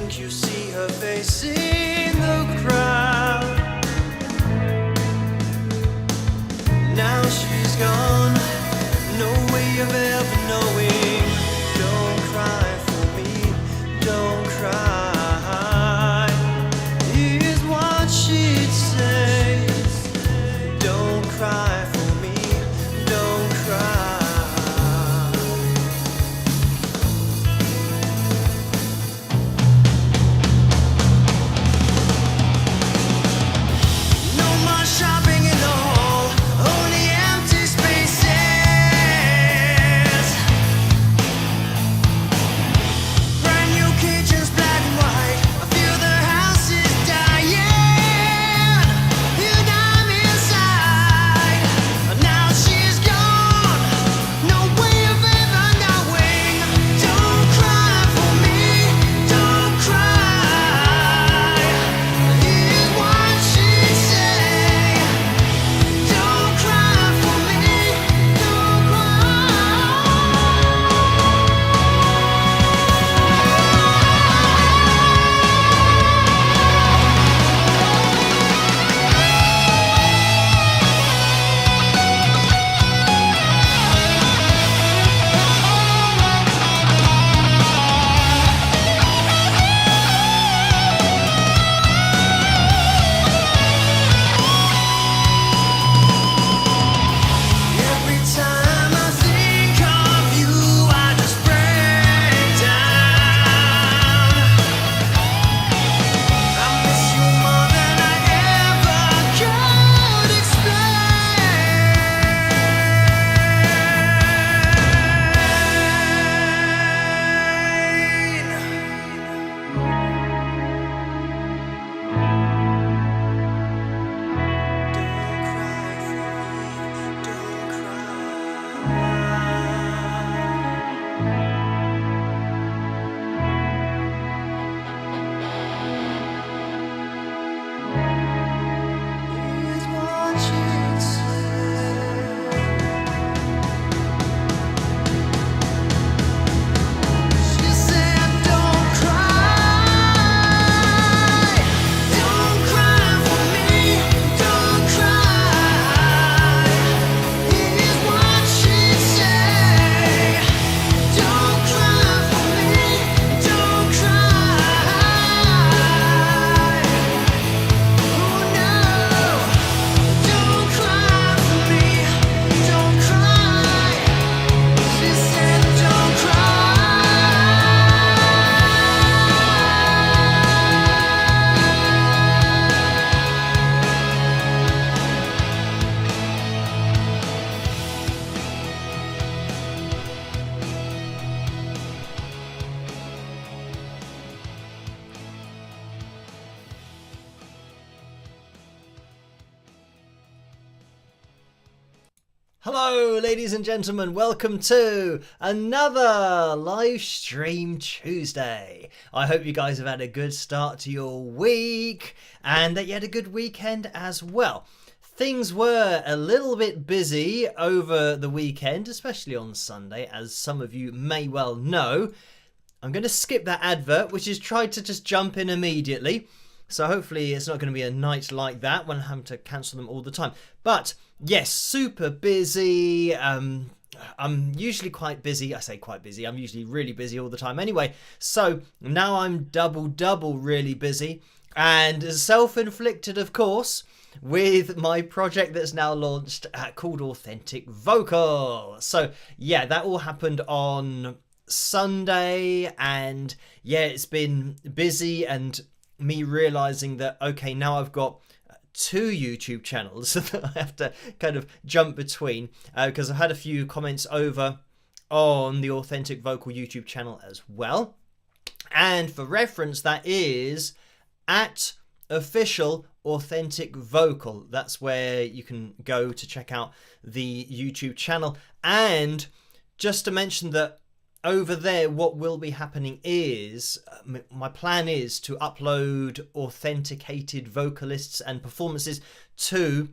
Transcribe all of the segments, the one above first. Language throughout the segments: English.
think you see her face in the crowd. Now she's gone, no way of ever knowing. Don't cry for me, don't cry, is what she'd say. Don't cry for me, don't cry. No more shopping in the hall, only empty spaces. Brand new kitchens, black and white. I feel the house is dying, and I'm inside. Now she's gone, no way of ever knowing. Don't cry for me, don't cry, is what she'd say. Don't cry for me, don't Every time I think of you, I just break down. I miss you more than I ever could Hello, ladies and gentlemen. Welcome to another live stream Tuesday. I hope you guys have had a good start to your week and that you had a good weekend as well. Things were a little bit busy over the weekend, especially on Sunday, as some of you may well know. I'm going to skip that advert, which is tried to just jump in immediately. So hopefully it's not going to be a night like that when I'm having to cancel them all the time. But yes, super busy. I'm usually quite busy. I say quite busy. I'm usually really busy all the time anyway. So now I'm double really busy. And self-inflicted, of course, with my project that's now launched called Authentic Vocal. So yeah, that all happened on Sunday. And yeah, it's been busy and me realizing that, okay, now I've got two YouTube channels that I have to kind of jump between because I've had a few comments over on the Authentic Vocal YouTube channel as well. And for reference, that is at official Authentic Vocal. That's where you can go to check out the YouTube channel. And just to mention that over there, what will be happening is, my plan is to upload authenticated vocalists and performances to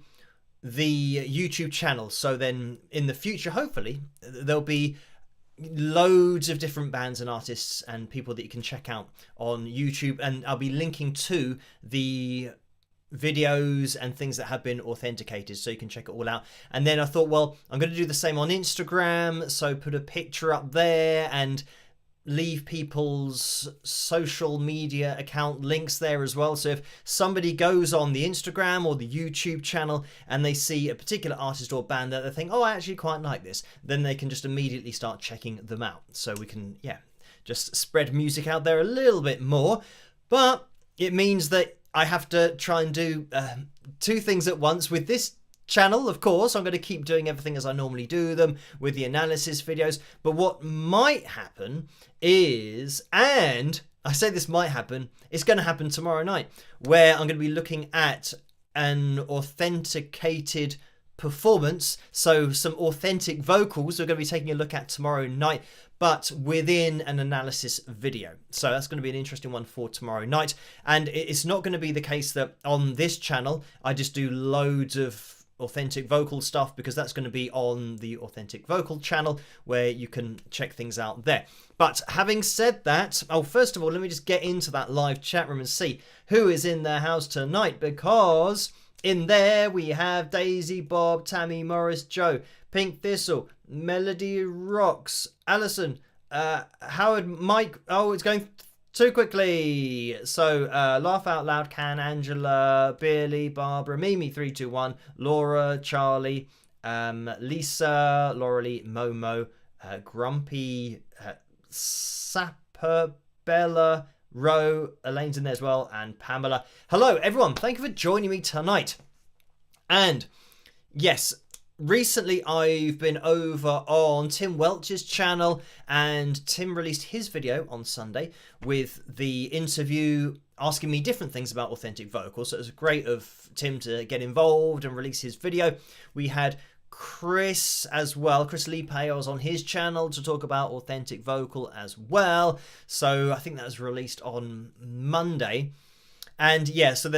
the YouTube channel. So then in the future, hopefully, there'll be loads of different bands and artists and people that you can check out on YouTube, and I'll be linking to the videos and things that have been authenticated so you can check it all out. And then I thought, well, I'm going to do the same on Instagram, so put a picture up there and leave people's social media account links there as well. So if somebody goes on the Instagram or the YouTube channel and they see a particular artist or band that they think, oh, I actually quite like this, then they can just immediately start checking them out. So we can, just spread music out there a little bit more. But it means that I have to try and do two things at once with this channel. Of course, I'm going to keep doing everything as I normally do them with the analysis videos. But what might happen is, and I say this might happen, it's going to happen tomorrow night, where I'm going to be looking at an authenticated performance. So some authentic vocals we're going to be taking a look at tomorrow night, but within an analysis video. So that's going to be an interesting one for tomorrow night. And it's not going to be the case that on this channel I just do loads of authentic vocal stuff, because that's going to be on the authentic vocal channel where you can check things out there. But having said that, first of all, let me just get into that live chat room and see who is in the house tonight, because in there we have Daisy, Bob, Tammy, Morris, Joe, Pink Thistle, Melody Rocks, Alison, Howard, Mike. Oh, it's going too quickly. So Laugh Out Loud, Can, Angela, Billy, Barbara, Mimi321, Laura, Charlie, Lisa, Laurelie, Momo, Grumpy, Sapper, Bella, Ro, Elaine's in there as well, and Pamela. Hello everyone, thank you for joining me tonight. And yes, recently I've been over on Tim Welch's channel, and Tim released his video on Sunday with the interview asking me different things about authentic vocals. So it was great of Tim to get involved and release his video. We had Chris as well, Chris Lipe, was on his channel to talk about authentic vocal as well. So I think that was released on Monday. And yeah, so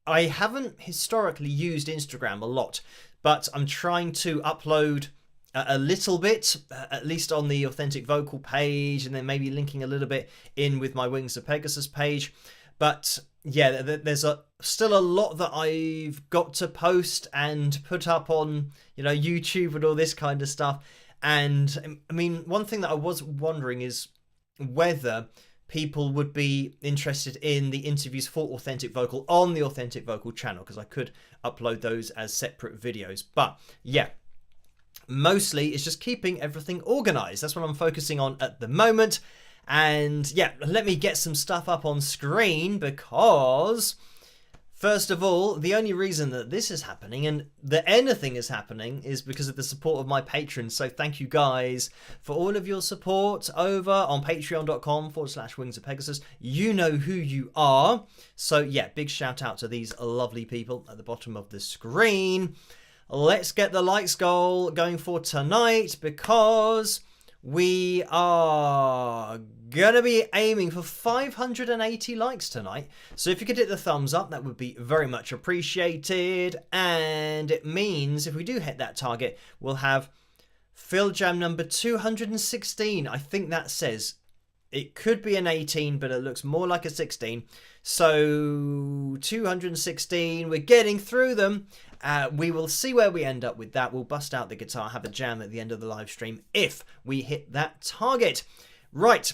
I haven't historically used Instagram a lot, but I'm trying to upload a little bit, at least on the authentic vocal page, and then maybe linking a little bit in with my Wings of Pegasus page. But yeah, there's still a lot that I've got to post and put up on, YouTube and all this kind of stuff. And I mean, one thing that I was wondering is whether people would be interested in the interviews for authentic vocal on the authentic vocal channel, because I could upload those as separate videos. But yeah, mostly it's just keeping everything organized. That's what I'm focusing on at the moment. And yeah, let me get some stuff up on screen, because first of all, the only reason that this is happening and that anything is happening is because of the support of my patrons. So thank you guys for all of your support over on patreon.com/Wings of Pegasus. You know who you are. So yeah, big shout out to these lovely people at the bottom of the screen. Let's get the likes goal going for tonight, because we are going to be aiming for 580 likes tonight. So if you could hit the thumbs up, that would be very much appreciated. And it means if we do hit that target, we'll have Phil Jam number 216. I think that says it could be an 18, but it looks more like a 16. So 216, we're getting through them. We will see where we end up with that. We'll bust out the guitar, have a jam at the end of the live stream if we hit that target. Right,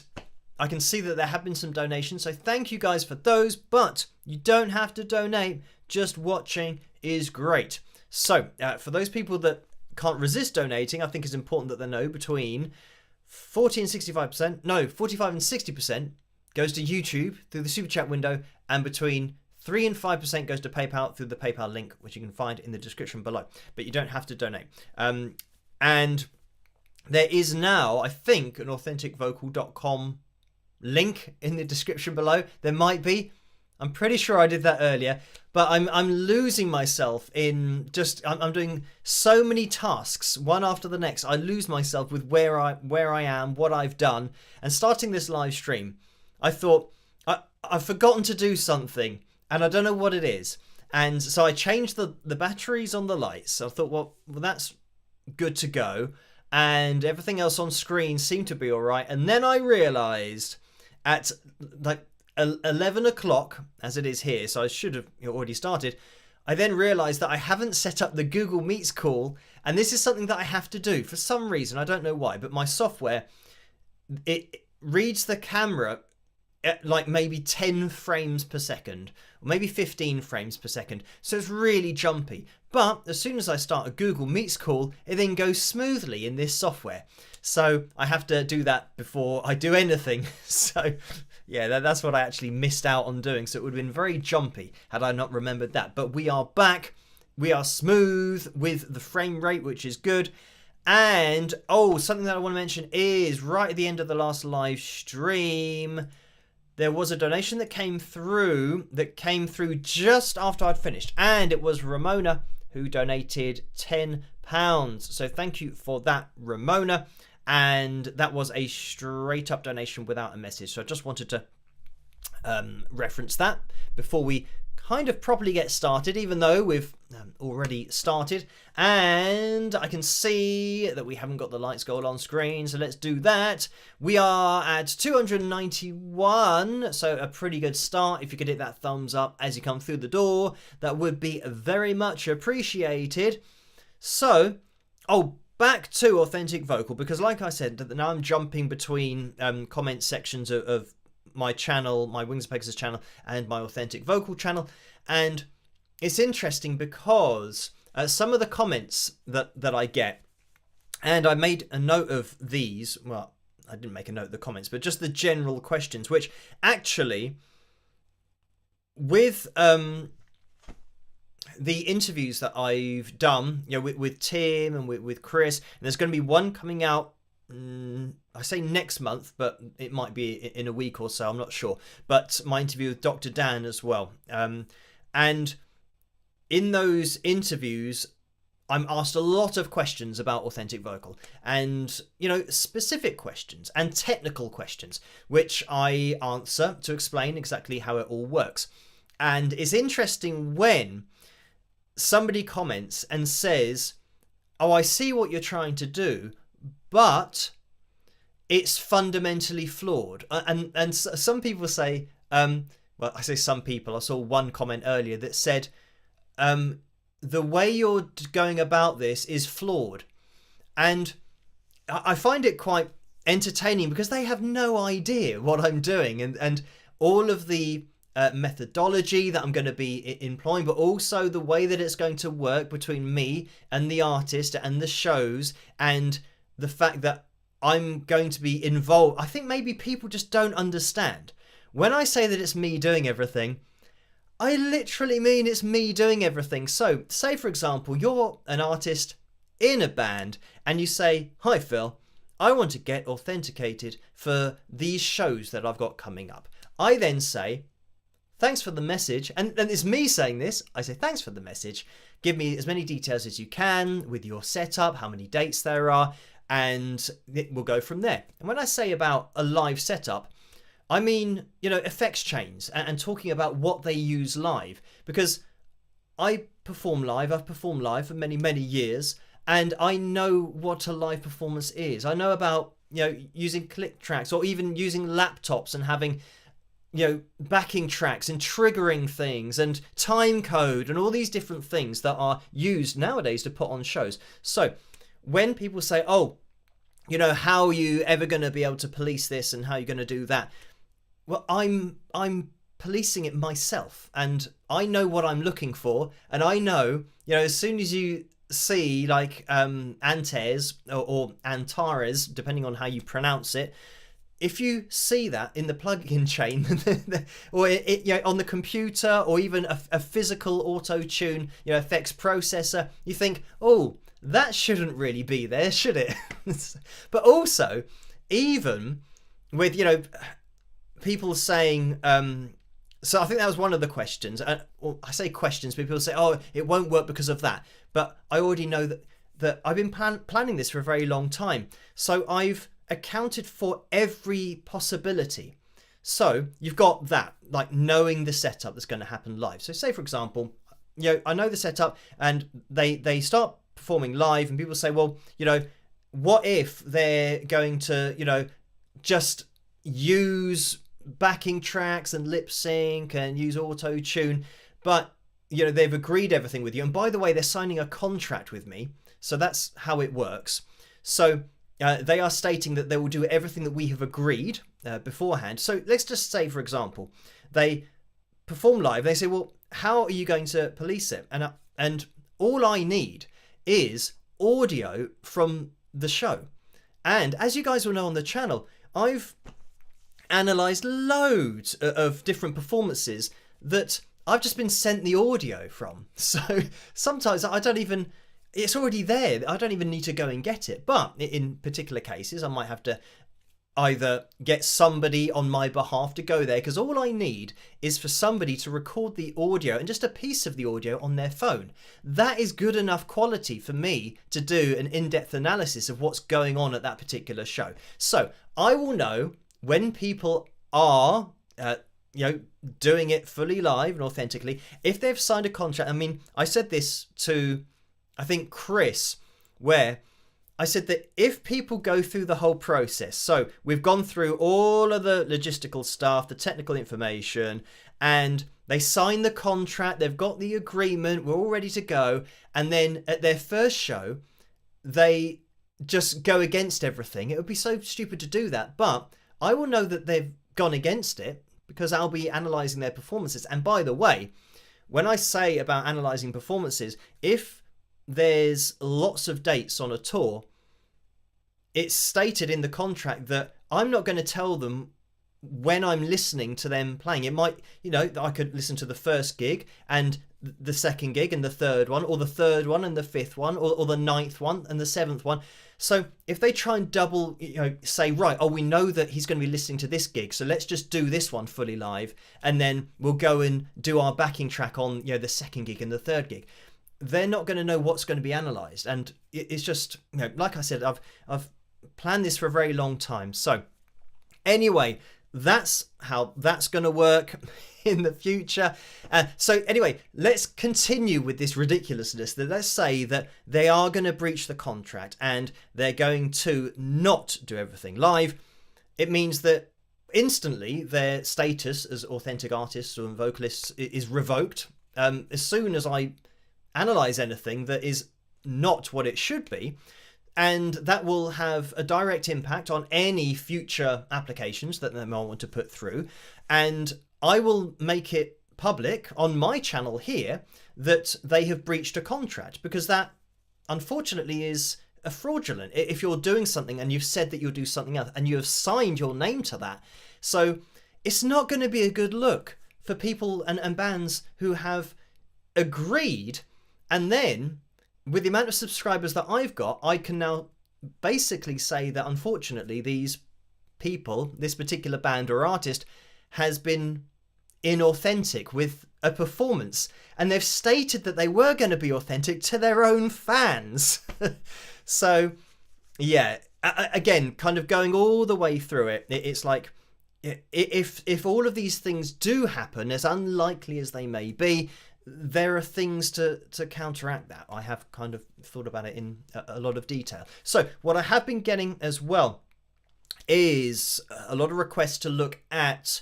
I can see that there have been some donations, so thank you guys for those, but you don't have to donate. Just watching is great. So for those people that can't resist donating, I think it's important that they know between 40 and 65%, no, 45 and 60% goes to YouTube through the Super Chat window, and between 3 and 5% goes to PayPal through the PayPal link, which you can find in the description below. But you don't have to donate. And there is now, I think, an authenticvocal.com link in the description below. There might be. I'm pretty sure I did that earlier. But I'm losing myself in just... I'm doing so many tasks, one after the next. I lose myself with where I am, what I've done. And starting this live stream, I thought, I've forgotten to do something. And I don't know what it is. And so I changed the batteries on the lights. So I thought, well, that's good to go. and everything else on screen seemed to be all right. And then I realized at like 11 o'clock, as it is here, so I should have already started, I then realized that I haven't set up the Google Meets call, and this is something that I have to do for some reason. I don't know why, but my software, it reads the camera at like maybe 10 frames per second, or maybe 15 frames per second. So it's really jumpy. But as soon as I start a Google Meets call, it then goes smoothly in this software. So I have to do that before I do anything. So yeah, that's what I actually missed out on doing. So it would have been very jumpy had I not remembered that. But we are back. We are smooth with the frame rate, which is good. And, oh, something that I want to mention is right at the end of the last live stream, there was a donation that came through just after I'd finished. And it was Ramona who donated £10. So thank you for that, Ramona. And that was a straight up donation without a message. So I just wanted to reference that before we kind of properly get started, even though we've already started. And I can see that we haven't got the lights gold on screen, so let's do that. We are at 291, so a pretty good start. If you could hit that thumbs up as you come through the door, that would be very much appreciated. So, back to Authentic Vocal, because like I said, now I'm jumping between comment sections of my channel, my Wings of Pegasus channel, and my Authentic Vocal channel. And it's interesting because some of the comments that I get, and I made a note of these, well, I didn't make a note of the comments, but just the general questions, which actually, with the interviews that I've done, with Tim and with Chris, and there's going to be one coming out, I say next month, but it might be in a week or so, I'm not sure. But my interview with Dr. Dan as well. And in those interviews, I'm asked a lot of questions about Authentic Vocal, and, specific questions and technical questions, which I answer to explain exactly how it all works. And it's interesting when somebody comments and says, oh, I see what you're trying to do, but it's fundamentally flawed. And some people say, well, I say some people, I saw one comment earlier that said, the way you're going about this is flawed. And I find it quite entertaining because they have no idea what I'm doing, and all of the methodology that I'm going to be employing, but also the way that it's going to work between me and the artist and the shows, and the fact that I'm going to be involved. I think maybe people just don't understand. When I say that it's me doing everything, I literally mean it's me doing everything. So, say for example, you're an artist in a band and you say, hi Phil, I want to get authenticated for these shows that I've got coming up. I then say, thanks for the message. And it's me saying this. I say, thanks for the message. Give me as many details as you can with your setup, how many dates there are, and we'll go from there. And when I say about a live setup, I mean, effects chains and talking about what they use live, because I perform live. I've performed live for many, many years, and I know what a live performance is. I know about, using click tracks, or even using laptops and having, backing tracks and triggering things and time code and all these different things that are used nowadays to put on shows. So when people say, oh, how are you ever going to be able to police this and how are you going to do that? Well, I'm policing it myself, and I know what I'm looking for, and I know, as soon as you see like Antares or Antares, depending on how you pronounce it, if you see that in the plugin chain or on the computer, or even a physical auto-tune effects processor, you think, oh, that shouldn't really be there, should it? But also, even with people saying, so I think that was one of the questions. Well, I say questions, but people say, oh, it won't work because of that. But I already know that I've been planning this for a very long time. So I've accounted for every possibility. So you've got that, like knowing the setup that's going to happen live. So say, for example, I know the setup, and they start performing live, and people say, well, what if they're going to, just use backing tracks and lip sync and use auto tune, but they've agreed everything with you, and by the way, they're signing a contract with me, so that's how it works. So they are stating that they will do everything that we have agreed beforehand. So let's just say, for example, they perform live. They say, well, how are you going to police it? And all I need is audio from the show. And as you guys will know on the channel, I've analysed loads of different performances that I've just been sent the audio from. So sometimes it's already there. I don't even need to go and get it. But in particular cases, I might have to either get somebody on my behalf to go there, because all I need is for somebody to record the audio and just a piece of the audio on their phone. That is good enough quality for me to do an in-depth analysis of what's going on at that particular show. So I will know when people are doing it fully live and authentically, if they've signed a contract. I mean, I said this to, I think, Chris, where I said that if people go through the whole process, so we've gone through all of the logistical stuff, the technical information, and they sign the contract, they've got the agreement, we're all ready to go, and then at their first show, they just go against everything. It would be so stupid to do that, but I will know that they've gone against it because I'll be analysing their performances. And by the way, when I say about analysing performances, if there's lots of dates on a tour, it's stated in the contract that I'm not going to tell them when I'm listening to them playing. It might, I could listen to the first gig and the second gig and the third one, or the third one and the fifth one, or the ninth one and the seventh one. So if they try and double, say, right, we know that he's going to be listening to this gig, so let's just do this one fully live, and then we'll go and do our backing track on, the second gig and the third gig. They're not going to know what's going to be analysed, and it's just, like I said, I've planned this for a very long time. So anyway, that's how that's going to work in the future. So anyway, let's continue with this ridiculousness. Let's say that they are going to breach the contract and they're going to not do everything live. It means that instantly their status as authentic artists or vocalists is revoked. As soon as I analyze anything that is not what it should be, and that will have a direct impact on any future applications that they might want to put through. And I will make it public on my channel here that they have breached a contract, because that unfortunately is a fraudulent. If you're doing something and you've said that you'll do something else and you have signed your name to that, so it's not going to be a good look for people and bands who have agreed. And then with the amount of subscribers that I've got, I can now basically say that unfortunately these people, this particular band or artist, has been inauthentic with a performance, and they've stated that they were going to be authentic to their own fans. So yeah, again, kind of going all the way through it, it's like, if all of these things do happen, as unlikely as they may be, there are things to counteract that. I have kind of thought about it in a lot of detail. So what I have been getting as well is a lot of requests to look at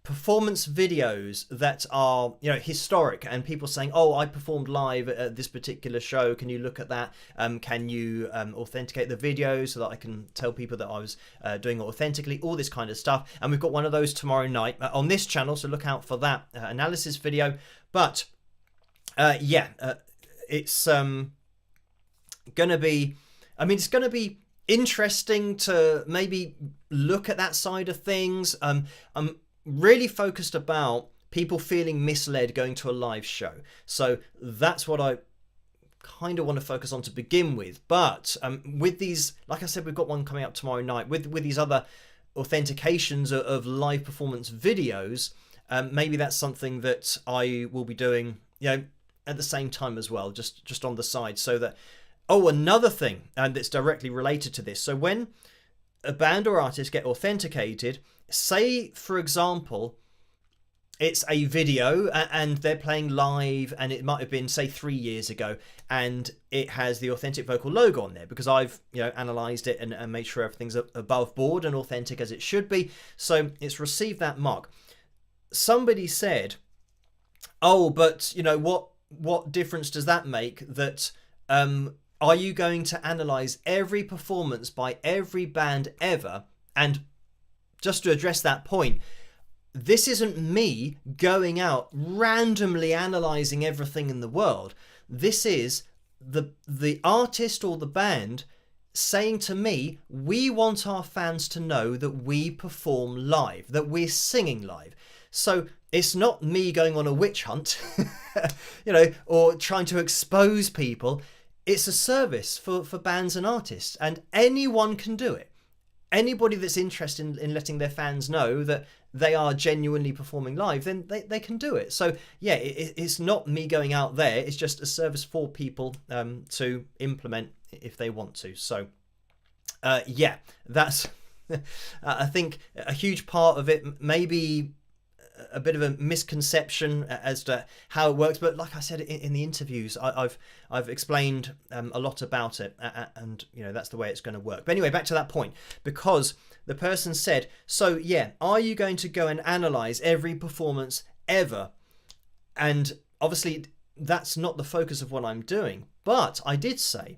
performance videos that are historic, and people saying, I performed live at this particular show, can you look at that, can you authenticate the video so that I can tell people that I was doing it authentically, all this kind of stuff. And we've got one of those tomorrow night on this channel, so look out for that analysis video. But it's gonna be, it's gonna be interesting to maybe look at that side of things. I'm really focused about people feeling misled going to a live show, so that's what I kind of want to focus on to begin with. But with these, like I said, we've got one coming up tomorrow night with these other authentications of live performance videos. Maybe that's something that I will be doing at the same time as well, just on the side, so that another thing that's directly related to this. So when a band or artist get authenticated, say for example it's a video and they're playing live, and it might have been, say, 3 years ago, and it has the Authentic Vocal logo on there because I've analyzed it and made sure everything's above board and authentic as it should be. So it's received that mark. Somebody said, oh, but what difference does that make? That are you going to analyze every performance by every band ever? And just to address that point, this isn't me going out randomly analyzing everything in the world. This is the artist or the band saying to me, we want our fans to know that we perform live, that we're singing live. So it's not me going on a witch hunt, or trying to expose people. It's a service for bands and artists, and anyone can do it. Anybody that's interested in letting their fans know that they are genuinely performing live, then they can do it. So yeah, it's not me going out there. It's just a service for people to implement if they want to. So yeah, that's I think a huge part of it. Maybe a bit of a misconception as to how it works, but like I said in the interviews, I've explained a lot about it, and that's the way it's going to work. But anyway, back to that point, because the person said, so yeah, are you going to go and analyze every performance ever? And obviously that's not the focus of what I'm doing, but I did say,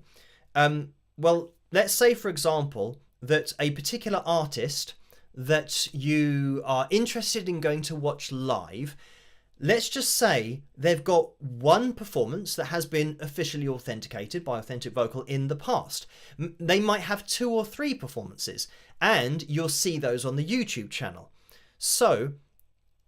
well, let's say for example that a particular artist that you are interested in going to watch live, let's just say they've got one performance that has been officially authenticated by Authentic Vocal in the past. They might have 2 or 3 performances, and you'll see those on the YouTube channel. So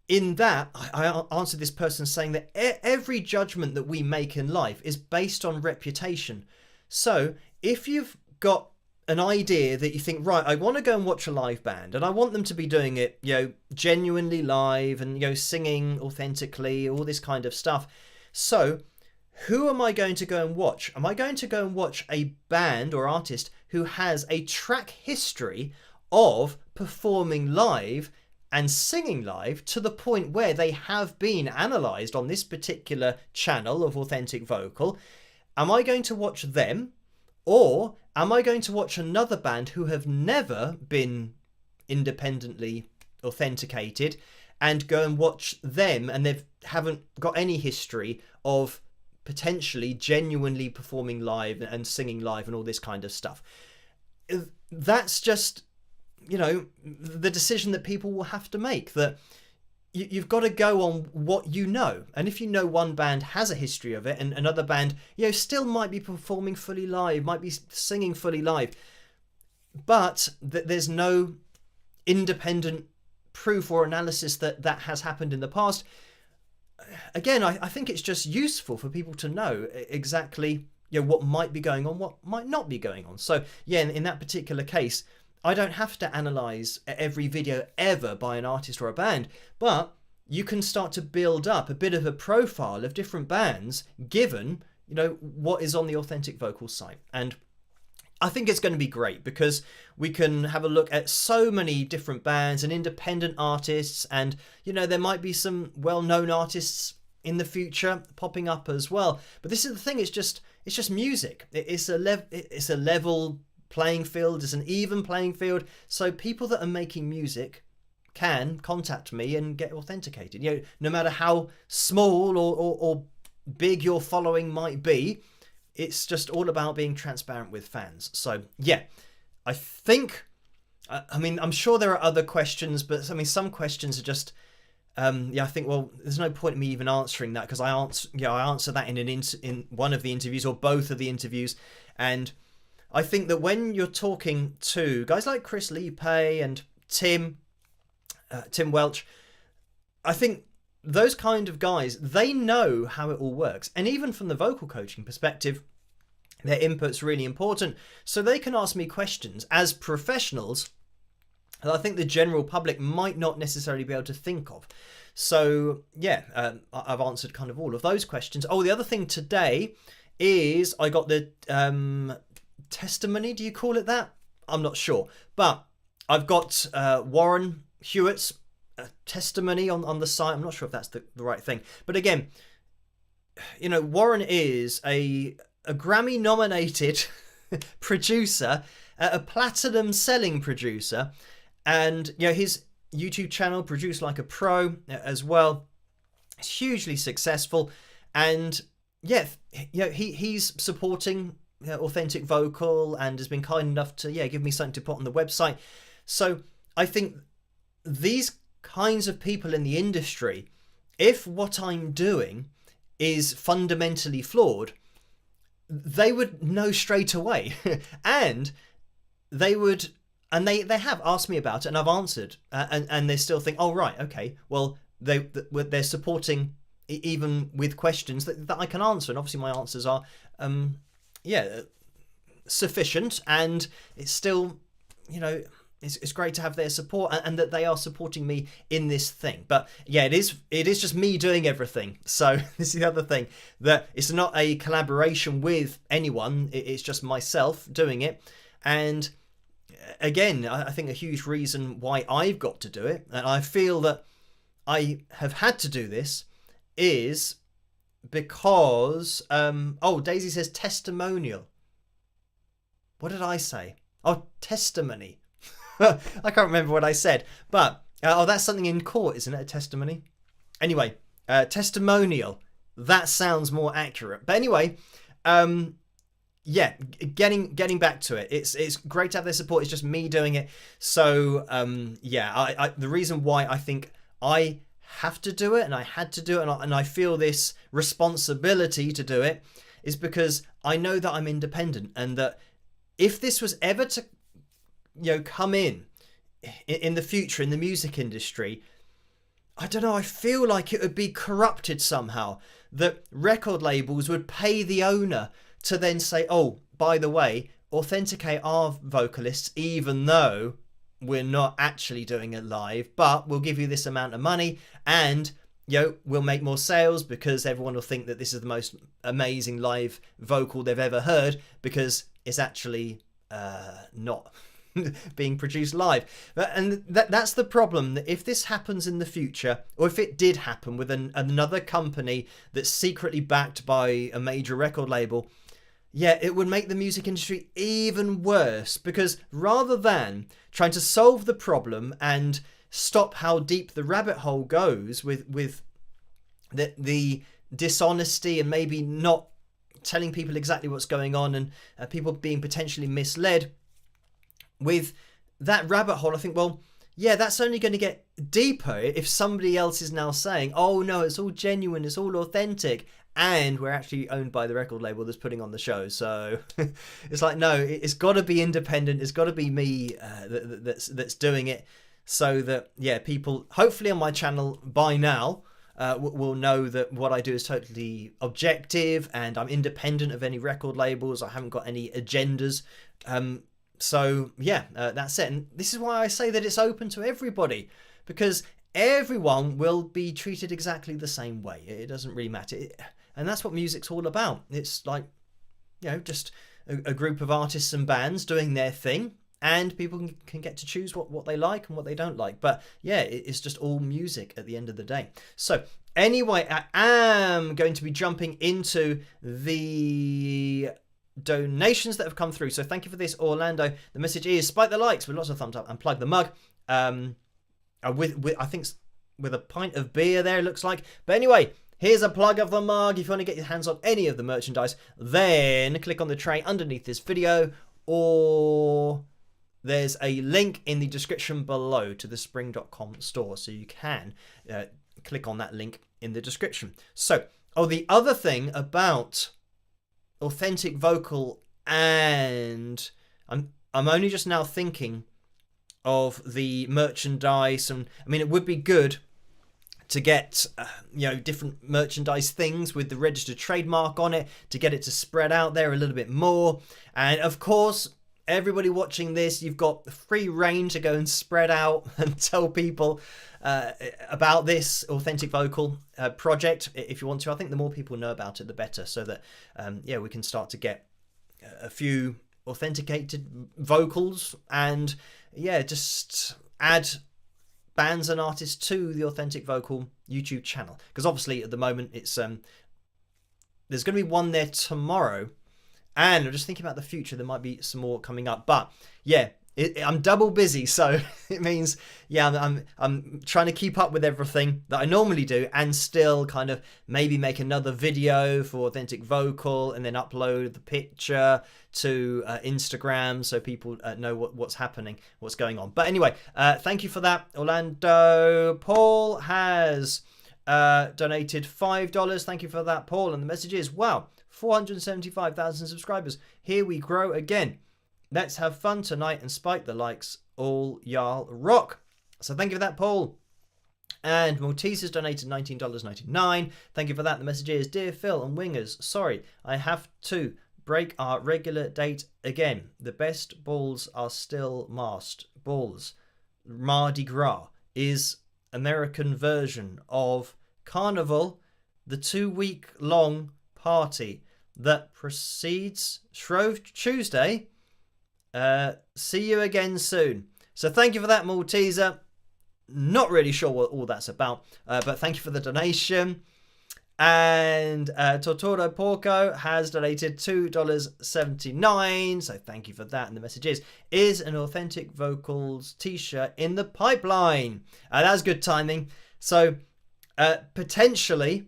in that, I answered this person saying that every judgment that we make in life is based on reputation. So if you've got an idea that you think, right, I want to go and watch a live band, and I want them to be doing it, genuinely live and, singing authentically, all this kind of stuff. So who am I going to go and watch? Am I going to go and watch a band or artist who has a track history of performing live and singing live to the point where they have been analysed on this particular channel of Authentic Vocal? Am I going to watch them? Or am I going to watch another band who have never been independently authenticated and go and watch them, and they haven't got any history of potentially genuinely performing live and singing live and all this kind of stuff? That's just, the decision that people will have to make, that you've got to go on what you know. And if one band has a history of it and another band still might be performing fully live, might be singing fully live, but there's no independent proof or analysis that has happened in the past, again, I think it's just useful for people to know exactly what might be going on, what might not be going on. So yeah, in that particular case, I don't have to analyze every video ever by an artist or a band, but you can start to build up a bit of a profile of different bands given, what is on the Authentic Vocal site. And I think it's going to be great because we can have a look at so many different bands and independent artists, and there might be some well-known artists in the future popping up as well. But this is the thing, it's just music. It's a level playing field, is an even playing field, so people that are making music can contact me and get authenticated. No matter how small or big your following might be, it's just all about being transparent with fans. So yeah, I think, I'm sure there are other questions, but some questions are just I think, well, there's no point in me even answering that, because I answer that in one of the interviews or both of the interviews. And I think that when you're talking to guys like Chris Lipe and Tim Welch, I think those kind of guys, they know how it all works. And even from the vocal coaching perspective, their input's really important. So they can ask me questions as professionals that I think the general public might not necessarily be able to think of. So yeah, I've answered kind of all of those questions. Oh, the other thing today is I got the testimony, do you call it that? I'm not sure. But I've got Warren Hewitt's testimony on the site. I'm not sure if that's the right thing, but again, Warren is a Grammy nominated producer, a platinum selling producer, and his YouTube channel, Produce Like a Pro, as well, is hugely successful. And he's supporting Authentic Vocal and has been kind enough to give me something to put on the website. So I think these kinds of people in the industry, if what I'm doing is fundamentally flawed, they would know straight away. And they would, and they have asked me about it, and I've answered, and they still think, oh right, okay, well they're supporting even with questions that I can answer, and obviously my answers are sufficient, and it's still it's great to have their support, and that they are supporting me in this thing. But yeah, it is just me doing everything. So this is the other thing, that it's not a collaboration with anyone, it's just myself doing it. And again, I think a huge reason why I've got to do it, and I feel that I have had to do this, is because Daisy says testimonial. What did I say? Oh, testimony. I can't remember what I said, but that's something in court, isn't it? A testimony. Anyway, testimonial. That sounds more accurate. But anyway, getting back to it. It's great to have their support. It's just me doing it. So the reason why I think I have to do it, and I had to do it, and I feel this responsibility to do it, is because I know that I'm independent, and that if this was ever to come in the future in the music industry, I don't know, I feel like it would be corrupted somehow, that record labels would pay the owner to then say, oh, by the way, authenticate our vocalists, even though we're not actually doing it live, but we'll give you this amount of money, and we'll make more sales because everyone will think that this is the most amazing live vocal they've ever heard, because it's actually not being produced live. And that's the problem, that if this happens in the future, or if it did happen with another company that's secretly backed by a major record label, it would make the music industry even worse, because rather than trying to solve the problem and stop how deep the rabbit hole goes with the dishonesty and maybe not telling people exactly what's going on, and people being potentially misled with that rabbit hole, I think, well, that's only going to get deeper if somebody else is now saying, oh no, it's all genuine, it's all authentic, and we're actually owned by the record label that's putting on the show. So it's like, no, it's got to be independent. It's got to be me that's doing it, so that people hopefully on my channel by now will know that what I do is totally objective, and I'm independent of any record labels. I haven't got any agendas. So that's it. And this is why I say that it's open to everybody, because everyone will be treated exactly the same way. It doesn't really matter. And that's what music's all about. It's like, just a group of artists and bands doing their thing, and people can get to choose what they like and what they don't like. But it's just all music at the end of the day. So anyway, I am going to be jumping into the donations that have come through. So thank you for this, Orlando. The message is spike the likes with lots of thumbs up and plug the mug. With I think with a pint of beer there, it looks like. But anyway, here's a plug of the mug. If you want to get your hands on any of the merchandise, then click on the tray underneath this video, or there's a link in the description below to the spring.com store, so you can click on that link in the description. So, the other thing about Authentic Vocal, and I'm only just now thinking of the merchandise, and I mean, it would be good to get different merchandise things with the registered trademark on it, to get it to spread out there a little bit more. And of course, everybody watching this, you've got free reign to go and spread out and tell people about this Authentic Vocal project if you want to. I think the more people know about it, the better, so that we can start to get a few authenticated vocals, and just add bands and artists to the Authentic Vocal YouTube channel, because obviously at the moment it's there's going to be one there tomorrow, and I'm just thinking about the future. There might be some more coming up, but yeah, I'm double busy, so it means I'm trying to keep up with everything that I normally do, and still kind of maybe make another video for Authentic Vocal, and then upload the picture to Instagram so people know what's happening, what's going on. But anyway, thank you for that, Orlando. Paul has donated $5. Thank you for that, Paul. And the message is, wow, 475,000 subscribers. Here we grow again. Let's have fun tonight and spike the likes. All y'all rock. So thank you for that, Paul. And Maltese has donated $19.99. Thank you for that. The message is, dear Phil and Wingers, sorry, I have to break our regular date again. The best balls are still masked balls. Mardi Gras is American version of Carnival, the 2-week-long party that precedes Shrove Tuesday. See you again soon. So thank you for that, Malteser. Not really sure what all that's about, but thank you for the donation. And Tortoro Porco has donated $2.79. So thank you for that. And the message is an Authentic Vocals t-shirt in the pipeline. That's good timing. So potentially,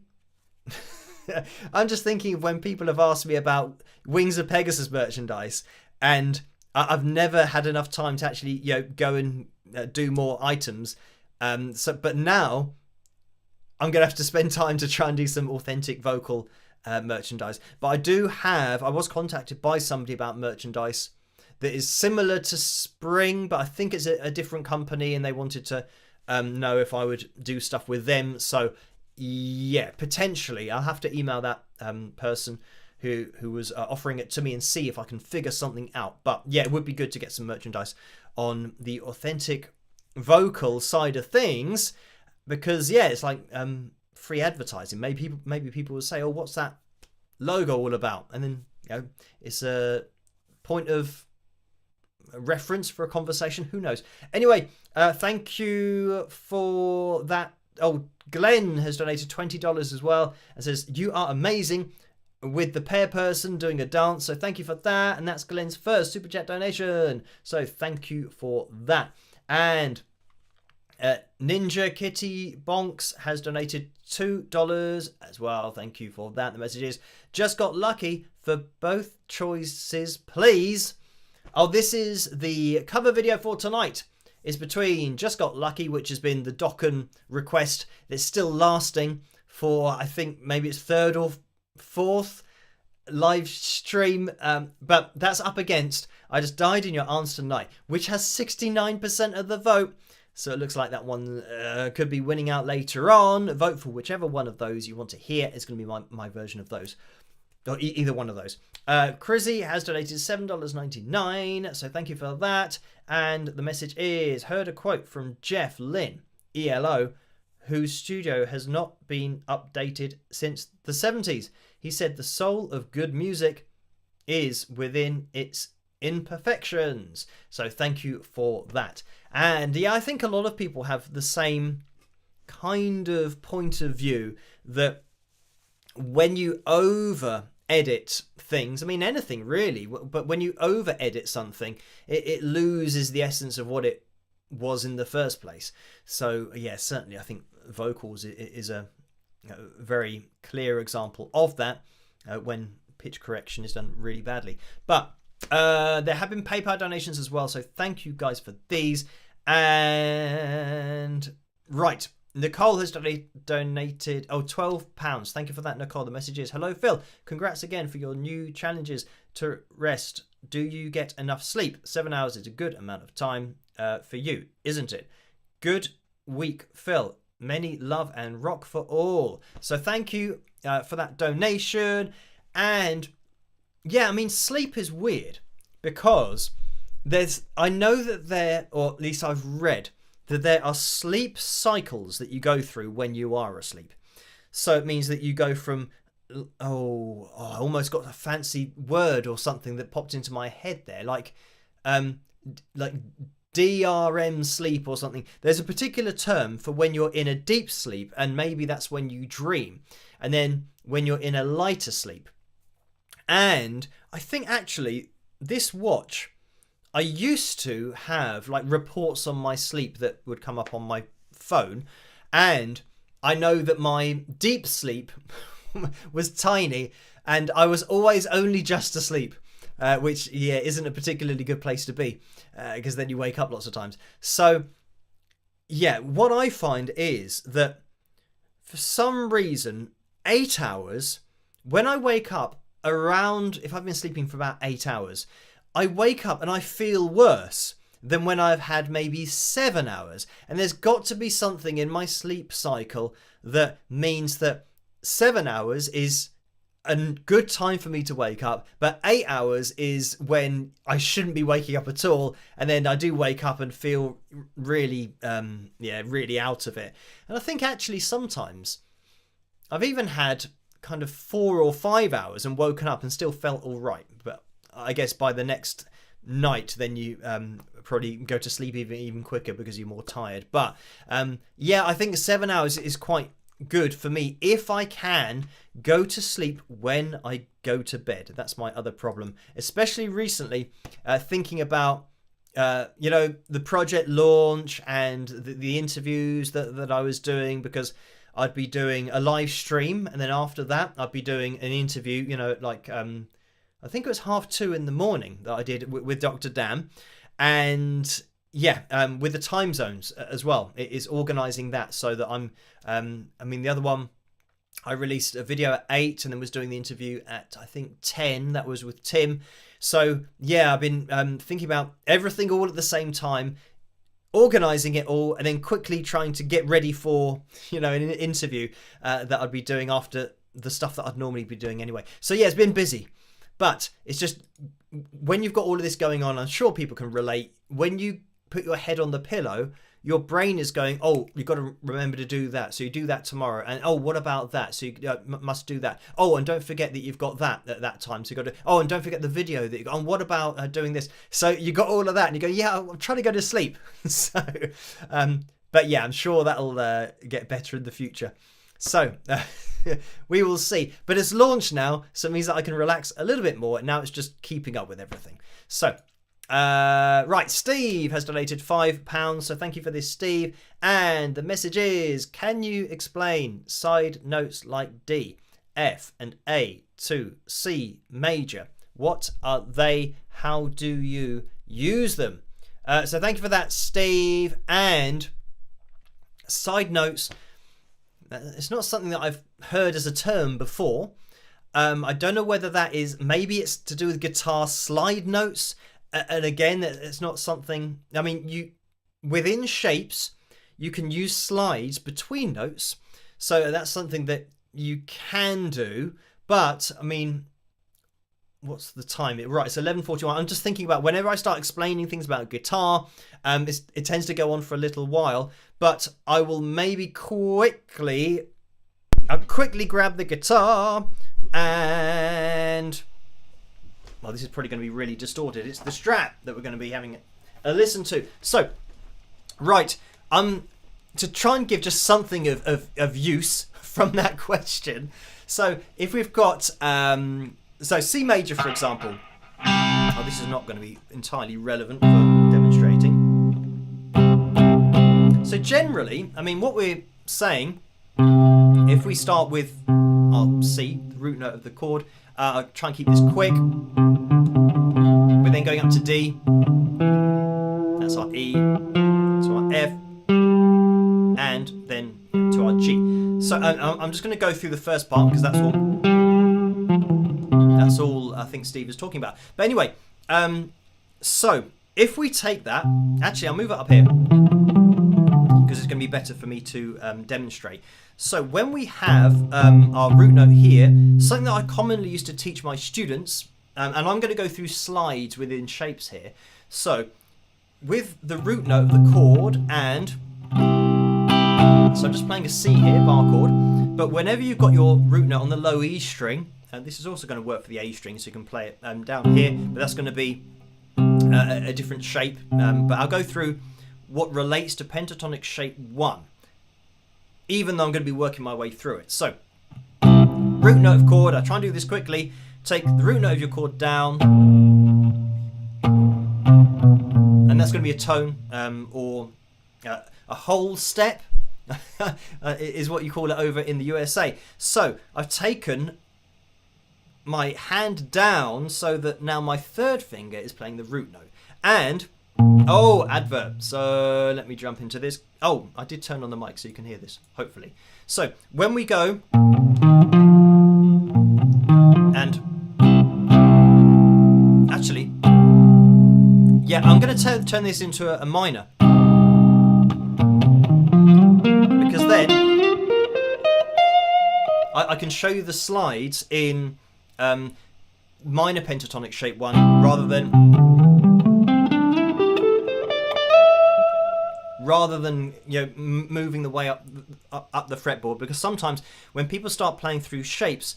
I'm just thinking of when people have asked me about Wings of Pegasus merchandise, and I've never had enough time to actually go and do more items. But now I'm going to have to spend time to try and do some Authentic Vocal merchandise. But I was contacted by somebody about merchandise that is similar to Spring, but I think it's a different company, and they wanted to know if I would do stuff with them. So yeah, potentially I'll have to email that person who was offering it to me and see if I can figure something out. But yeah, it would be good to get some merchandise on the Authentic Vocal side of things, because yeah, it's like free advertising. Maybe people will say, oh, what's that logo all about? And then it's a point of reference for a conversation. Who knows? Anyway, thank you for that. Oh, Glenn has donated $20 as well and says, you are amazing with the pear person doing a dance. So thank you for that. And that's Glenn's first Super Chat donation. So thank you for that. And Ninja Kitty Bonks has donated $2 as well. Thank you for that. The message is, just got lucky for both choices, please. Oh, this is the cover video for tonight. It's between Just Got Lucky, which has been the Dokken request that's still lasting for, I think, maybe it's third or fourth live stream, but that's up against I Just Died in Your Arms Tonight, which has 69% of the vote. So it looks like that one could be winning out later on. Vote for whichever one of those you want to hear. It's going to be my version of those, or either one of those. Chrissy has donated $7.99, so thank you for that. And the message is, heard a quote from Jeff Lynne, ELO, whose studio has not been updated since the 70s. He said the soul of good music is within its imperfections. So thank you for that. And yeah, I think a lot of people have the same kind of point of view, that when you over edit things, I mean anything really, but when you over edit something, it loses the essence of what it was in the first place. So yeah, certainly I think vocals is a very clear example of that, when pitch correction is done really badly. But there have been PayPal donations as well, so thank you guys for these. And right, Nicole has donated £12. Thank you for that, Nicole. The message is, hello Phil, congrats again for your new challenges to rest. Do you get enough sleep? 7 hours is a good amount of time for you, isn't it? Good week, Phil. Many love and rock for all. So thank you for that donation. And yeah, I mean, sleep is weird, because I know that there, or at least I've read, that there are sleep cycles that you go through when you are asleep. So it means that you go from, I almost got a fancy word or something that popped into my head there, like DRM sleep or something. There's a particular term for when you're in a deep sleep, and maybe that's when you dream, and then when you're in a lighter sleep. And I think actually this watch, I used to have like reports on my sleep that would come up on my phone, and I know that my deep sleep was tiny, and I was always only just asleep. Which, yeah, isn't a particularly good place to be, because then you wake up lots of times. So, yeah, what I find is that for some reason, 8 hours, when I wake up around, if I've been sleeping for about 8 hours, I wake up and I feel worse than when I've had maybe 7 hours. And there's got to be something in my sleep cycle that means that 7 hours is a good time for me to wake up, but 8 hours is when I shouldn't be waking up at all, and then I do wake up and feel really really out of it. And I think actually sometimes I've even had kind of 4 or 5 hours and woken up and still felt all right, but I guess by the next night then you probably go to sleep even quicker because you're more tired. But yeah, I think 7 hours is quite good for me if I can go to sleep when I go to bed. That's my other problem, especially recently, thinking about the project launch and the interviews that I was doing, because I'd be doing a live stream, and then after that I'd be doing an interview, like I think it was 2:30 in the morning that I did with Dr. Dan. And yeah, with the time zones as well, it is organizing that so that I'm the other one, I released a video at 8 and then was doing the interview at I think 10. That was with Tim. So yeah, I've been thinking about everything all at the same time, organizing it all, and then quickly trying to get ready for an interview that I'd be doing after the stuff that I'd normally be doing anyway. So yeah, it's been busy, but it's just when you've got all of this going on, I'm sure people can relate. When you put your head on the pillow, your brain is going, oh, you've got to remember to do that, so you do that tomorrow, and oh, what about that, so you must do that, oh, and don't forget that you've got that at that time, so you got to, oh, and don't forget the video that you got, and what about doing this, so you got all of that, and you go, yeah, I'm trying to go to sleep. So but yeah, I'm sure that'll get better in the future. So we will see, but it's launched now, so it means that I can relax a little bit more, and now it's just keeping up with everything. So right, Steve has donated £5, so thank you for this, Steve. And the message is, can you explain side notes like D, F and A to C major? What are they? How do you use them? So thank you for that, Steve. And side notes, it's not something that I've heard as a term before. I don't know whether that is, maybe it's to do with guitar slide notes. And again, it's not something, I mean, within shapes, you can use slides between notes. So that's something that you can do. But, I mean, what's the time? Right, it's 11:41. I'm just thinking about whenever I start explaining things about guitar, it tends to go on for a little while. But I will maybe quickly grab the guitar and... well, this is probably going to be really distorted. It's the Strat that we're going to be having a listen to. So, right, to try and give just something of use from that question. So, if we've got, so C major, for example. Oh, this is not going to be entirely relevant for demonstrating. So, generally, I mean, what we're saying, if we start with our C, the root note of the chord, I'll try and keep this quick. We're then going up to D. That's our E, to our F, and then to our G. So I'm just going to go through the first part because that's all I think Steve is talking about. But anyway, so if we take that, actually I'll move it up here because it's going to be better for me to demonstrate. So when we have our root note here, something that I commonly used to teach my students, and I'm going to go through slides within shapes here. So with the root note of the chord, and so I'm just playing a C here, bar chord, but whenever you've got your root note on the low E string, and this is also going to work for the A string, so you can play it down here, but that's going to be a different shape, but I'll go through what relates to pentatonic shape 1, even though I'm going to be working my way through it. So, root note of chord, I'll try and do this quickly. Take the root note of your chord down, and that's going to be a tone, or a whole step, is what you call it over in the USA. So, I've taken my hand down so that now my third finger is playing the root note. And, oh, adverb. So, let me jump into this. Oh, I did turn on the mic so you can hear this, hopefully. So, when we go, and actually, yeah, I'm going to turn this into a minor, because then I can show you the slides in minor pentatonic shape 1 rather than moving the way up the fretboard, because sometimes when people start playing through shapes,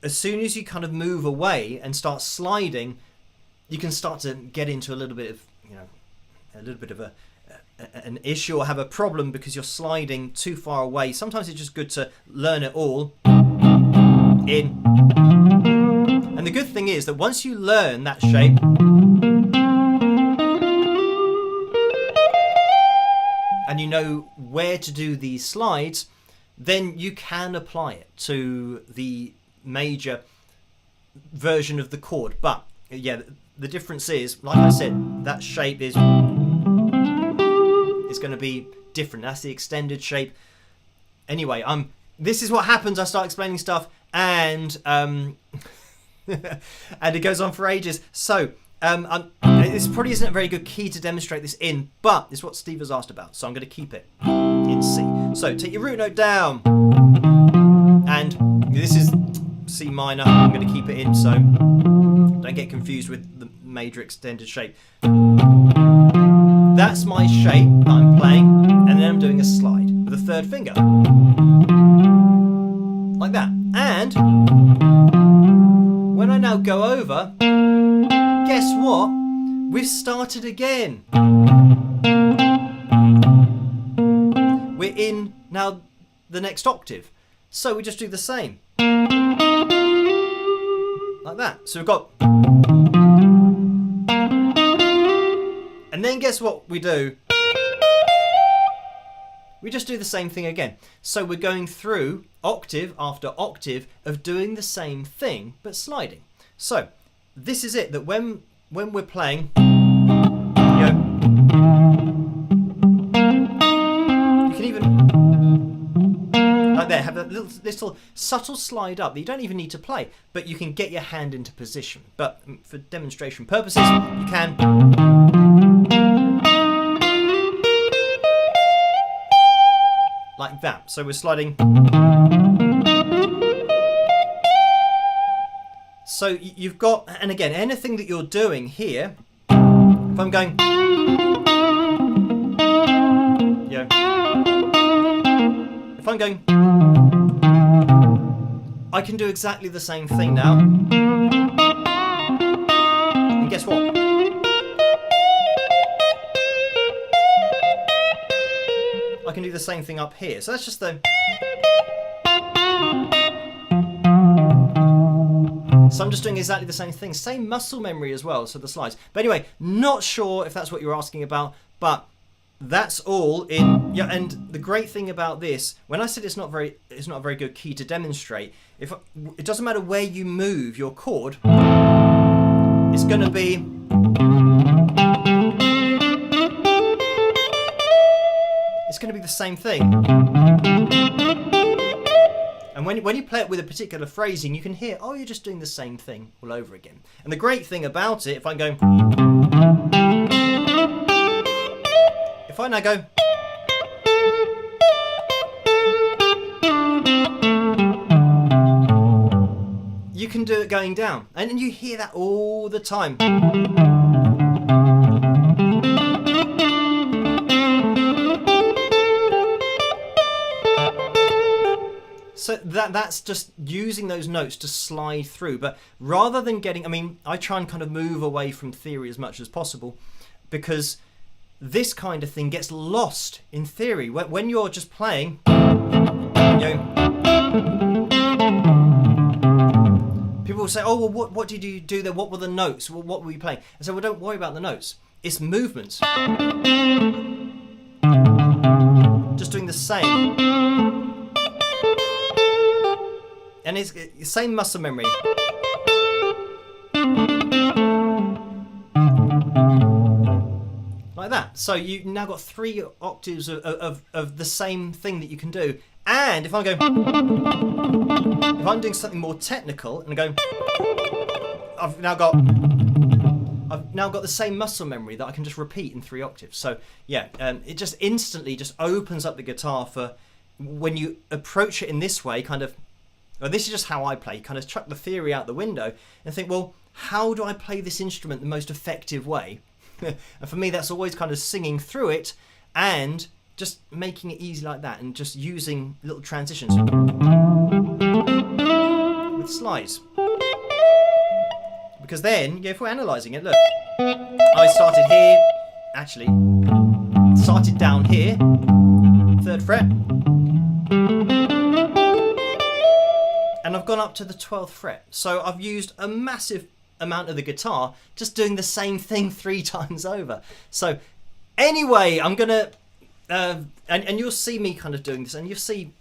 as soon as you kind of move away and start sliding, you can start to get into a little bit of an issue or have a problem because you're sliding too far away. Sometimes it's just good to learn it all in. And the good thing is that once you learn that shape, and you know where to do these slides, then you can apply it to the major version of the chord. But yeah, the difference is, like I said, that shape is going to be different. That's the extended shape. Anyway, this is what happens. I start explaining stuff, and and it goes on for ages. So this probably isn't a very good key to demonstrate this in, but it's what Steve has asked about, so I'm going to keep it in C. So take your root note down, and this is C minor. I'm going to keep it in, so don't get confused with the major extended shape. That's my shape that I'm playing, and then I'm doing a slide with a third finger, like that. And when I now go over, guess what? We've started again. We're in now the next octave, so we just do the same, like that. So we've got, and then guess what we do? We just do the same thing again. So we're going through octave after octave of doing the same thing but sliding. So this is it, that when we're playing, you can even, like there, have a little subtle slide up that you don't even need to play, but you can get your hand into position. But for demonstration purposes, you can. Like that. So we're sliding. So you've got, and again, anything that you're doing here, if I'm going, if I'm going, I can do exactly the same thing now. And guess what? I can do the same thing up here. So that's just the... So I'm just doing exactly the same thing. Same muscle memory as well, so the slides. But anyway, not sure if that's what you're asking about, but that's all in... Yeah, and the great thing about this, when I said it's not a very good key to demonstrate, it doesn't matter where you move your chord, it's going to be... It's going to be the same thing. And when you play it with a particular phrasing, you can hear, oh, you're just doing the same thing all over again. And the great thing about it, if I'm going... If I now go... You can do it going down. And you hear that all the time. So that's just using those notes to slide through. But rather than getting, I mean, I try and kind of move away from theory as much as possible, because this kind of thing gets lost in theory. When you're just playing, people will say, oh, well, what did you do there? What were the notes? What were you playing? And so, well, don't worry about the notes. It's movements. Just doing the same. And it's the same muscle memory. Like that. So you've now got 3 octaves of the same thing that you can do. And if I'm doing something more technical and I go, I've now got the same muscle memory that I can just repeat in 3 octaves. So yeah, it just instantly just opens up the guitar for when you approach it in this way, kind of. Well, this is just how I play. Kind of chuck the theory out the window and think, well, how do I play this instrument the most effective way? And for me, that's always kind of singing through it and just making it easy like that, and just using little transitions with slides. Because then, if we're analysing it, look, I started here, actually, started down here, 3rd fret, and I've gone up to the 12th fret. So I've used a massive amount of the guitar just doing the same thing 3 times over. So anyway, I'm gonna and you'll see me kind of doing this, and you'll see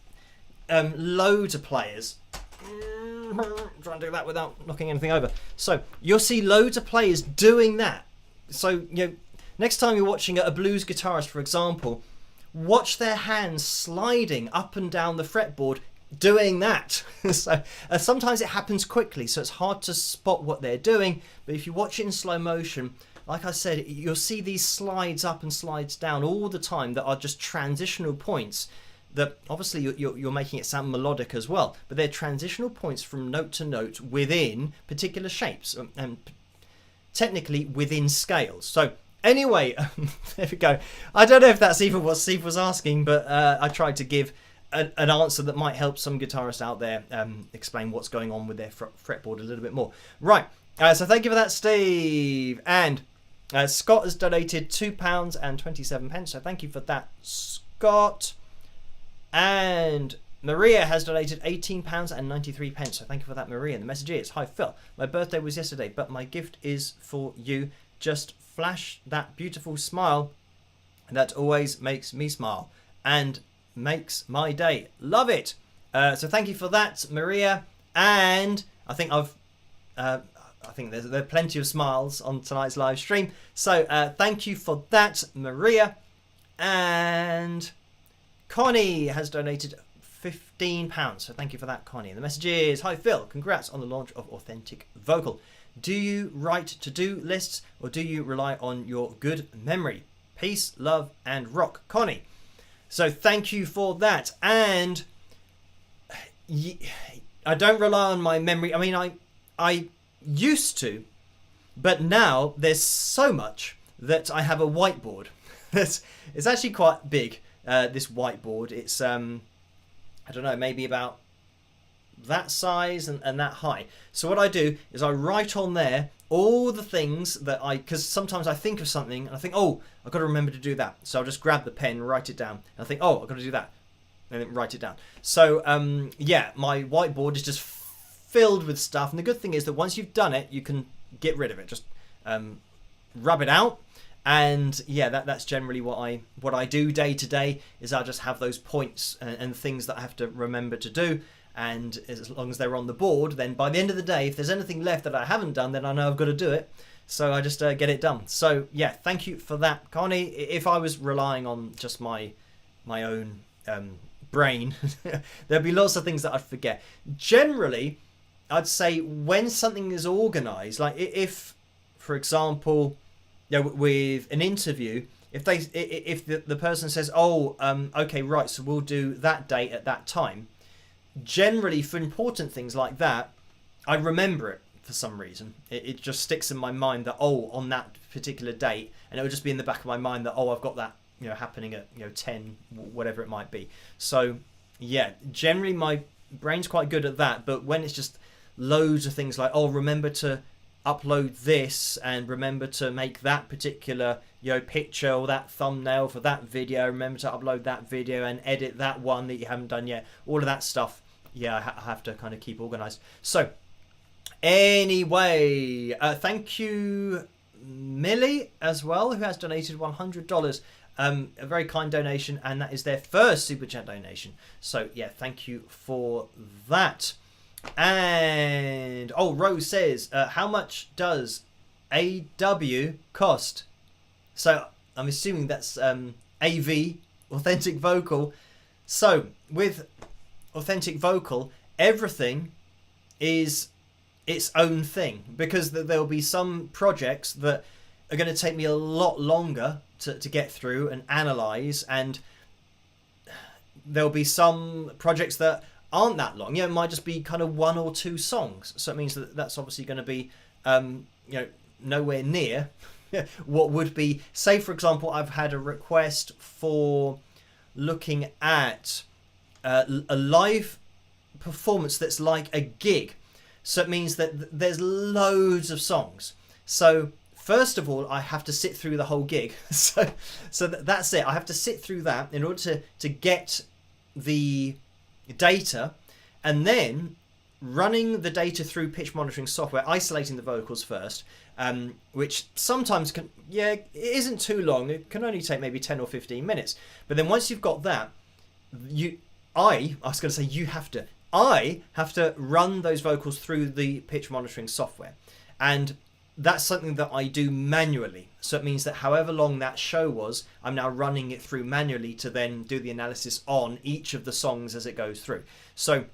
loads of players. Try and do that without knocking anything over. So you'll see loads of players doing that. So next time you're watching a blues guitarist, for example, watch their hands sliding up and down the fretboard doing that. So sometimes it happens quickly, so it's hard to spot what they're doing, but if you watch it in slow motion, like I said, you'll see these slides up and slides down all the time that are just transitional points that obviously you're making it sound melodic as well, but they're transitional points from note to note within particular shapes and technically within scales. So anyway, there we go. I don't know if that's even what Steve was asking, but I tried to give an answer that might help some guitarists out there explain what's going on with their fretboard a little bit more. Right, so thank you for that, Steve. And Scott has donated £2.27, so thank you for that, Scott. And Maria has donated £18.93, so thank you for that, Maria. And the message is, hi Phil, my birthday was yesterday, but my gift is for you. Just flash that beautiful smile that always makes me smile and makes my day. Love it. So thank you for that, Maria. And I think there are plenty of smiles on tonight's live stream. So thank you for that, Maria. And Connie has donated £15. So thank you for that, Connie. And the message is, hi Phil, congrats on the launch of Authentic Vocal. Do you write to-do lists or do you rely on your good memory? Peace, love, and rock, Connie. So thank you for that. And I don't rely on my memory. I mean, I used to, but now there's so much that I have a whiteboard. It's actually quite big, this whiteboard. It's, I don't know, maybe about that size and that high. So what I do is I write on there all the things that because sometimes I think of something and I think, oh, I've got to remember to do that. So I'll just grab the pen, write it down. And I think, oh, I've got to do that. And then write it down. So, yeah, my whiteboard is just filled with stuff. And the good thing is that once you've done it, you can get rid of it. Just rub it out. And yeah, that's generally what I do day to day, is I just have those points and things that I have to remember to do. And as long as they're on the board, then by the end of the day, if there's anything left that I haven't done, then I know I've got to do it. So I just get it done. So yeah, thank you for that, Connie. If I was relying on just my own brain, there'd be lots of things that I'd forget. Generally, I'd say when something is organised, like if, for example, with an interview, if the person says, oh, okay, right, so we'll do that date at that time. Generally, for important things like that, I remember it for some reason. It just sticks in my mind that, oh, on that particular date, and it will just be in the back of my mind that, oh, I've got that, happening at 10, whatever it might be. So yeah, generally my brain's quite good at that, but when it's just loads of things like, oh, remember to upload this and remember to make that particular picture or that thumbnail for that video, remember to upload that video and edit that one that you haven't done yet, all of that stuff, I have to kind of keep organized. So anyway, thank you Millie as well, who has donated $100, a very kind donation, and that is their first super chat donation. So yeah, thank you for that. And Rose says, how much does AW cost? So I'm assuming that's AV, authentic vocal. So with authentic vocal, everything is its own thing, because there'll be some projects that are going to take me a lot longer to get through and analyze, and there'll be some projects that aren't that long. It might just be kind of 1 or 2 songs, so it means that that's obviously going to be nowhere near what would be, say for example, I've had a request for looking at a live performance that's like a gig, so it means that there's loads of songs. So first of all, I have to sit through the whole gig. so that's it. I have to sit through that in order to get the data, and then running the data through pitch monitoring software, isolating the vocals first, which sometimes it isn't too long. It can only take maybe 10 or 15 minutes. But then once you've got that, I have to run those vocals through the pitch monitoring software, and that's something that I do manually. So it means that however long that show was, I'm now running it through manually to then do the analysis on each of the songs as it goes through. So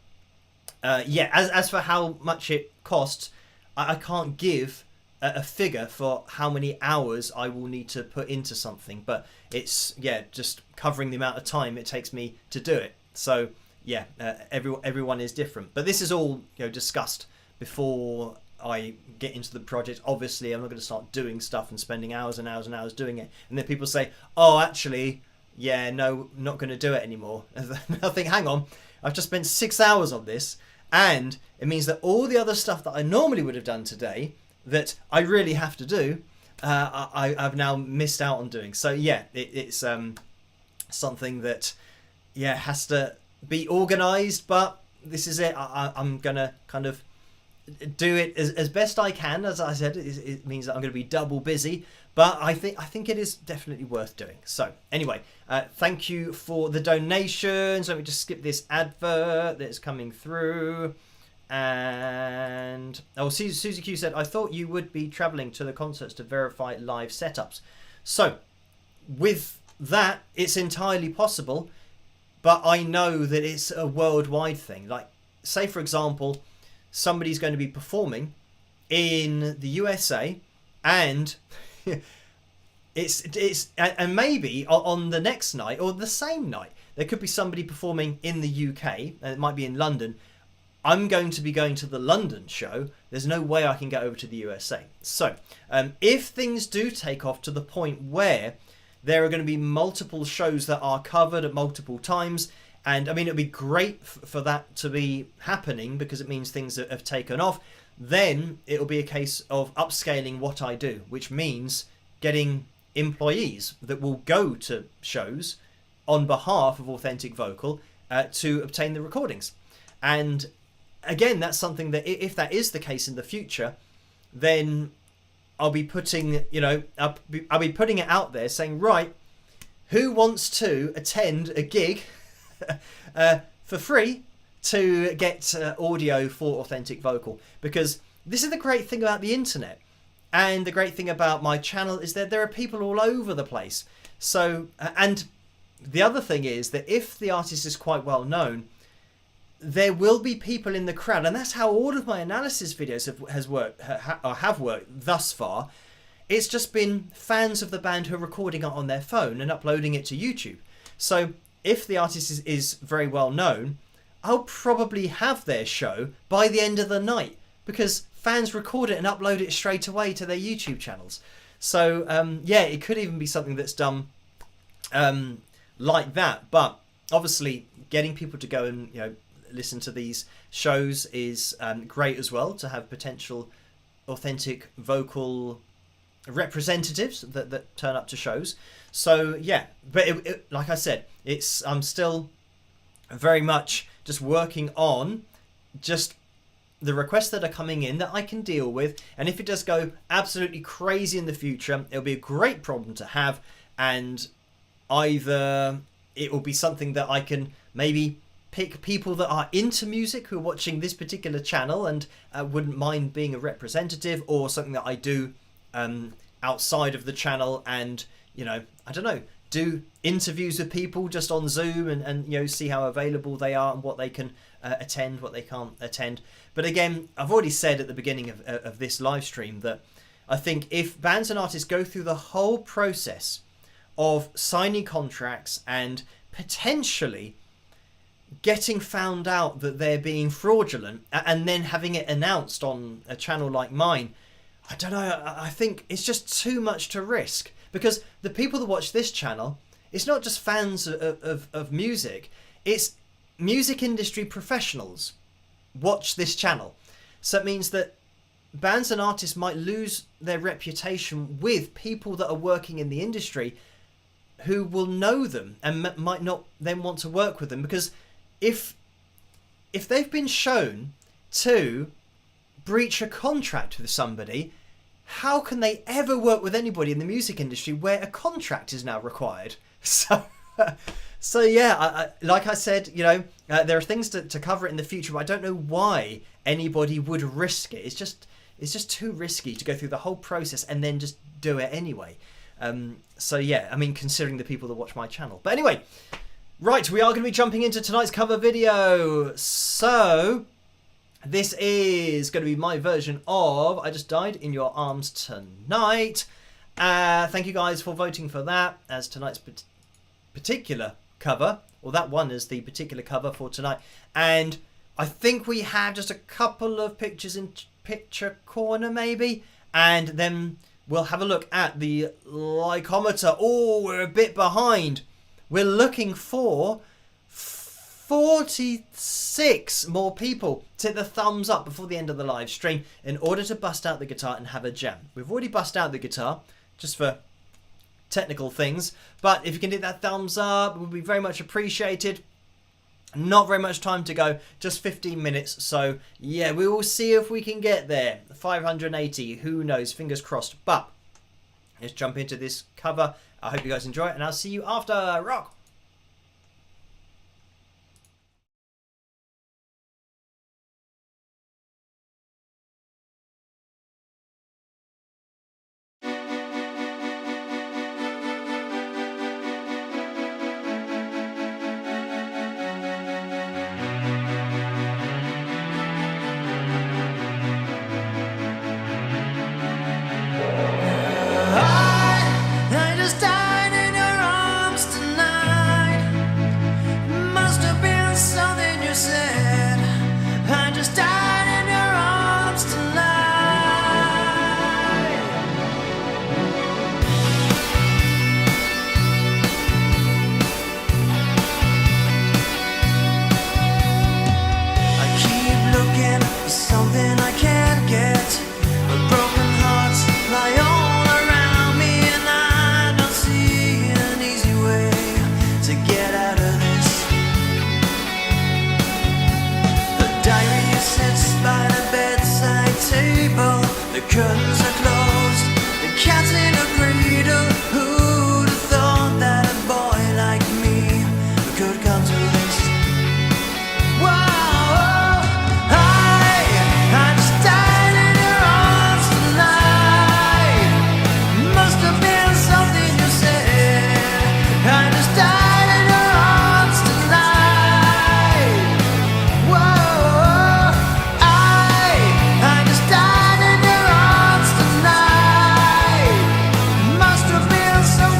as for how much it costs, I can't give a figure for how many hours I will need to put into something, but it's just covering the amount of time it takes me to do it. So everyone is different, but this is all discussed before I get into the project. Obviously I'm not going to start doing stuff and spending hours and hours and hours doing it, and then people say, oh actually no, not going to do it anymore. And I think, hang on, I've just spent 6 hours on this, and it means that all the other stuff that I normally would have done today that I really have to do, I've now missed out on doing. So it's something that has to be organized, but this is it. I'm gonna kind of do it as best I can. As I said, it means that I'm going to be double busy, but I think it is definitely worth doing. So anyway, thank you for the donations. Let me just skip this advert that's coming through. And Susie Q said, I thought you would be traveling to the concerts to verify live setups. So with that, it's entirely possible, but I know that it's a worldwide thing. Like, say for example, somebody's going to be performing in the USA, and and maybe on the next night or the same night there could be somebody performing in the UK, and it might be in London. I'm going to be going to the London show. There's no way I can get over to the USA. So if things do take off to the point where there are going to be multiple shows that are covered at multiple times, and I mean, it'd be great for that to be happening because it means things have taken off, then it'll be a case of upscaling what I do, which means getting employees that will go to shows on behalf of Authentic Vocal to obtain the recordings. And again, that's something that if that is the case in the future, then I'll be putting, I'll be putting it out there saying, right, who wants to attend a gig for free to get audio for Authentic Vocal? Because this is the great thing about the internet, and the great thing about my channel is that there are people all over the place. So and the other thing is that if the artist is quite well known, there will be people in the crowd, and that's how all of my analysis videos have worked thus far. It's just been fans of the band who are recording it on their phone and uploading it to YouTube. So if the artist is very well known, I'll probably have their show by the end of the night because fans record it and upload it straight away to their YouTube channels. So it could even be something that's done like that. But obviously getting people to go and listen to these shows is great as well, to have potential authentic vocal representatives that turn up to shows. So yeah, but like I said, I'm still very much just working on just the requests that are coming in that I can deal with, and if it does go absolutely crazy in the future, it'll be a great problem to have, and either it will be something that I can maybe pick people that are into music who are watching this particular channel and wouldn't mind being a representative, or something that I do outside of the channel, and I don't know, do interviews with people just on Zoom and see how available they are and what they can attend, what they can't attend. But again, I've already said at the beginning of this live stream that I think if bands and artists go through the whole process of signing contracts and potentially getting found out that they're being fraudulent, and then having it announced on a channel like mine, I don't know, I think it's just too much to risk. Because the people that watch this channel, it's not just fans of music, it's music industry professionals watch this channel. So it means that bands and artists might lose their reputation with people that are working in the industry who will know them and might not then want to work with them. Because if they've been shown to breach a contract with somebody, how can they ever work with anybody in the music industry where a contract is now required? So yeah, like I said, there are things to cover it in the future, but I don't know why anybody would risk it. It's just too risky to go through the whole process and then just do it anyway. So yeah, I mean, considering the people that watch my channel. But anyway, right, we are going to be jumping into tonight's cover video. So this is going to be my version of I Just Died in Your Arms Tonight. Thank you guys for voting for that as tonight's particular cover, or that one is the particular cover for tonight. And I think we have just a couple of pictures in picture corner maybe, and then we'll have a look at the likeometer. Oh, we're a bit behind. We're looking for 46 more people to hit the thumbs up before the end of the live stream in order to bust out the guitar and have a jam. We've already bust out the guitar just for technical things, but if you can hit that thumbs up, it would be very much appreciated. Not very much time to go, just 15 minutes. So yeah, we will see if we can get there. 580, who knows, fingers crossed. But let's jump into this cover. I hope you guys enjoy it, and I'll see you after. Rock! I just died in your arms tonight. Must have been something you said. I just died in your arms tonight. I keep looking for something I can't get. But broken hearts lie all around me, and I don't see an easy way to get out of this. The diary sits by the bedside table. The curtains are closed. The cat's in a cradle. Who'd have thought that a boy like me could come to this? Wow, I just died in your arms tonight. Must have been something you said. I just died in your arms tonight. Whoa, I just died in your arms tonight. Must have been something.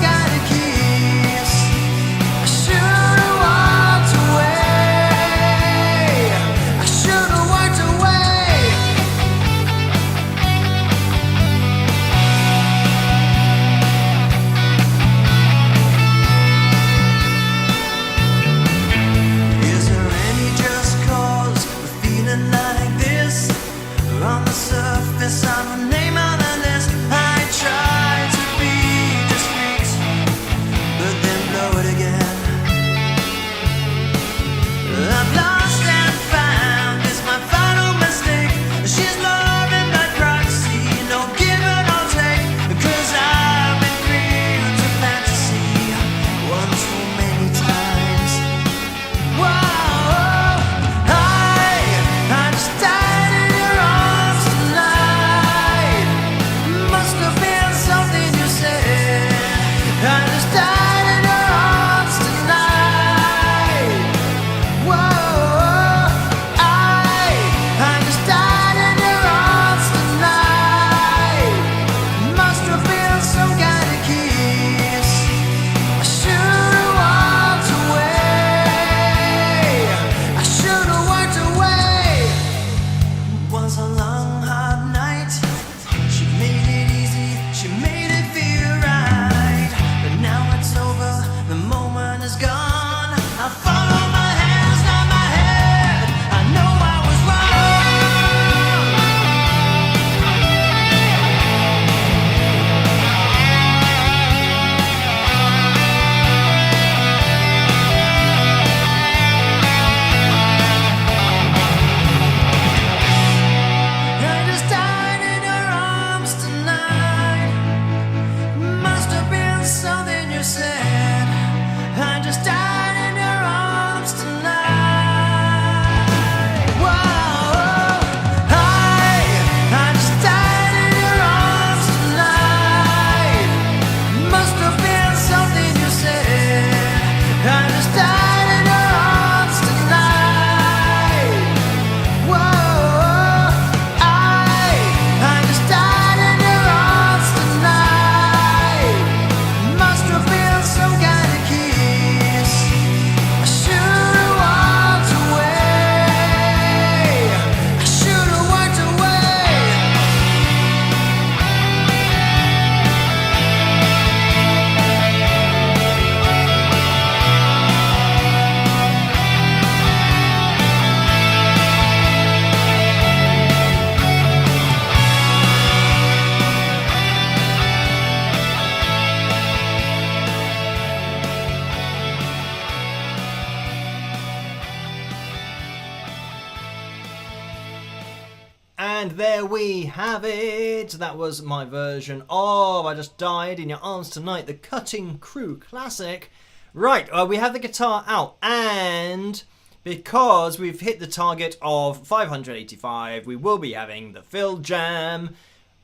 And there we have it. That was my version of I Just Died in Your Arms Tonight, the Cutting Crew classic. Right, we have the guitar out, and because we've hit the target of 585, we will be having the Fill Jam.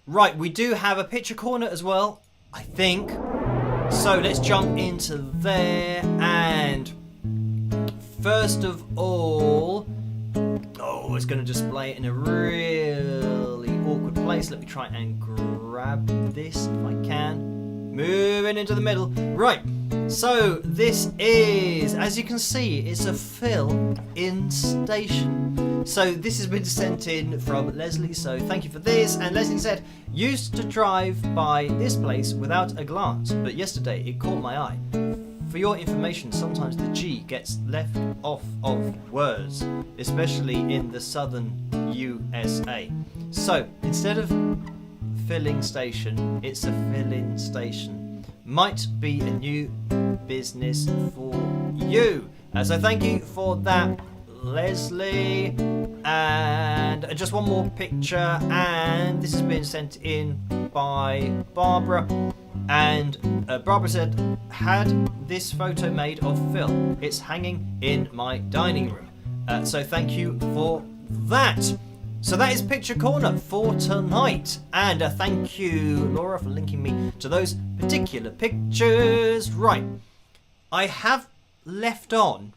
Right, we do have a picture corner as well, I think. So let's jump into there, and first of all, it's going to display it in a really awkward place. Let me try and grab this if I can. Moving into the middle. Right, so this is, as you can see, it's a fill-in station. So this has been sent in from Leslie, so thank you for this. And Leslie said, used to drive by this place without a glance, but yesterday it caught my eye. For your information, sometimes the G gets left off of words, especially in the southern USA. So instead of filling station, it's a fill-in station. Might be a new business for you. So thank you for that, Leslie. And just one more picture, and this has been sent in by Barbara. And Barbara said, had this photo made of Phil. It's hanging in my dining room. So thank you for that. So that is Picture Corner for tonight. And thank you, Laura, for linking me to those particular pictures. Right. I have left on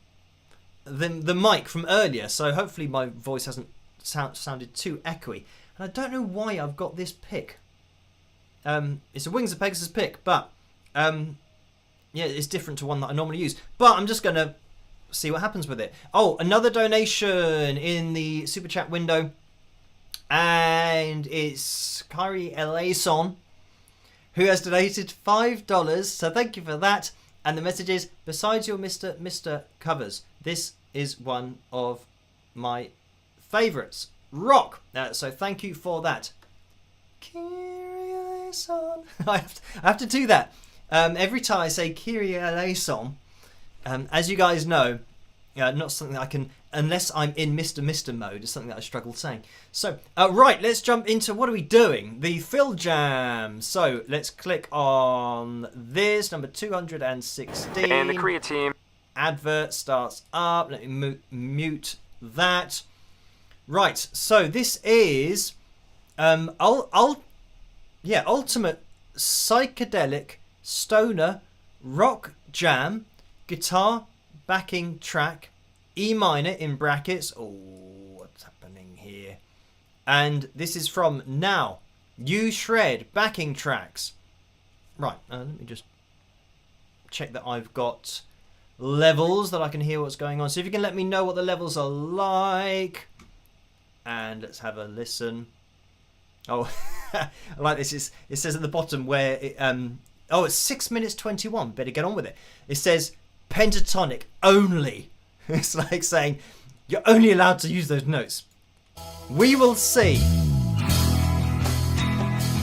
the mic from earlier, so hopefully my voice hasn't sounded too echoey. And I don't know why I've got this pick. It's a Wings of Pegasus pick, but yeah, it's different to one that I normally use. But I'm just going to see what happens with it. Oh, another donation in the Super Chat window. And it's Kyrie Elason, who has donated $5. So thank you for that. And the message is, besides your Mr. covers, this is one of my favourites. Rock! So thank you for that. Kyrie Elason. I have to do that. Every time I say Kyrie Elason, as you guys know, not something that I can, unless I'm in Mr. mode, it's something that I struggle saying. So, right, let's jump into, what are we doing? The Fill Jam. So, let's click on this, number 216. And the Korea team. Advert starts up. Let me mute that. Right, so this is ultimate psychedelic stoner rock jam guitar backing track, E minor in brackets. Oh, what's happening here? And this is from Now. You Shred backing tracks. Right, let me just check that I've got levels that I can hear what's going on. So if you can let me know what the levels are like. And let's have a listen. Oh, I like this. It says at the bottom where it, it's 6 minutes 21. Better get on with it. It says pentatonic only. It's like saying you're only allowed to use those notes. We will see.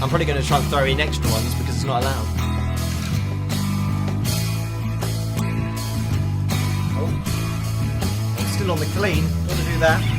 I'm probably going to try and throw in extra ones because it's not allowed. Oh, I'm still on the clean. Don't want to do that.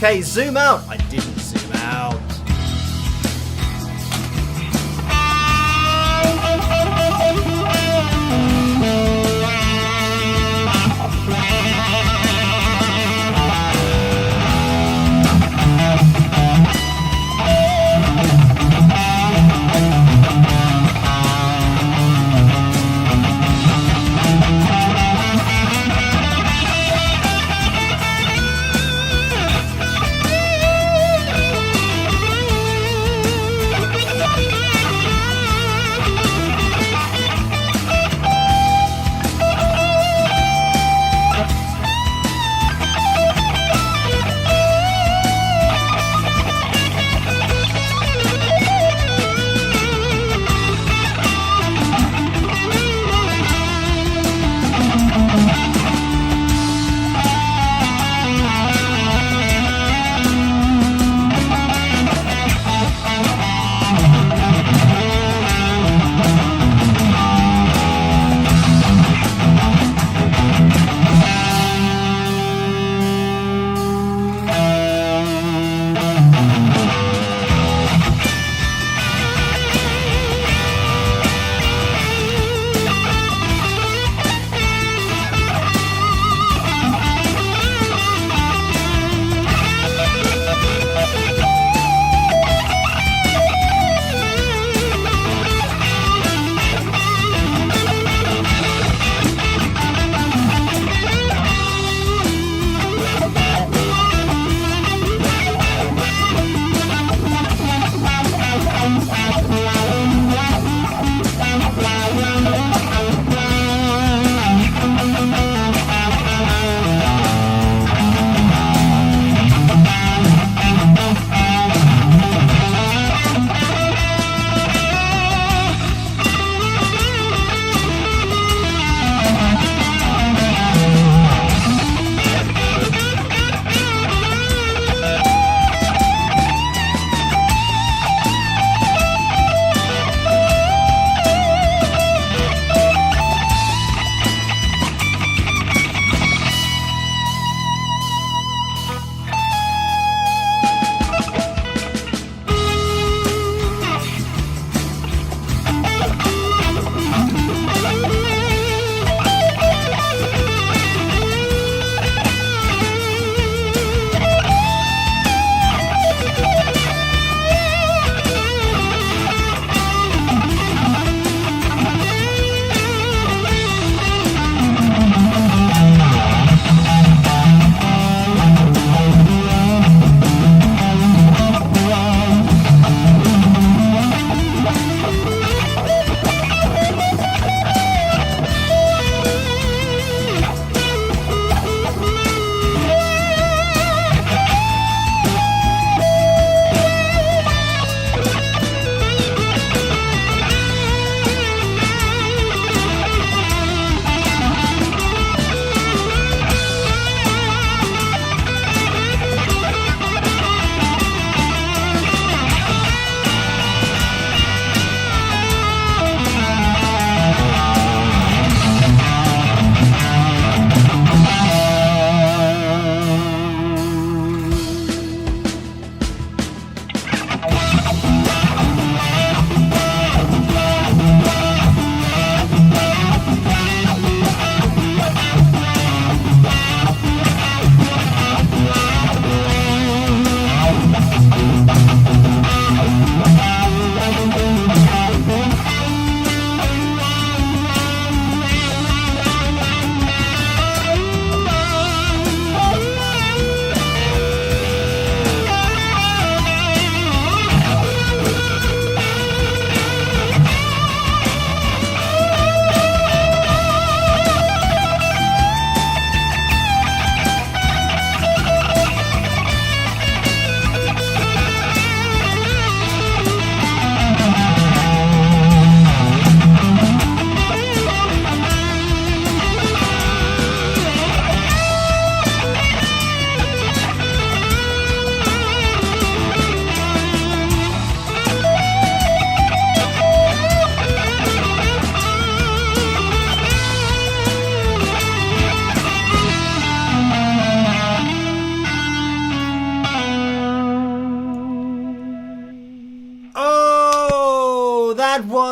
Okay, zoom out. I didn't zoom out.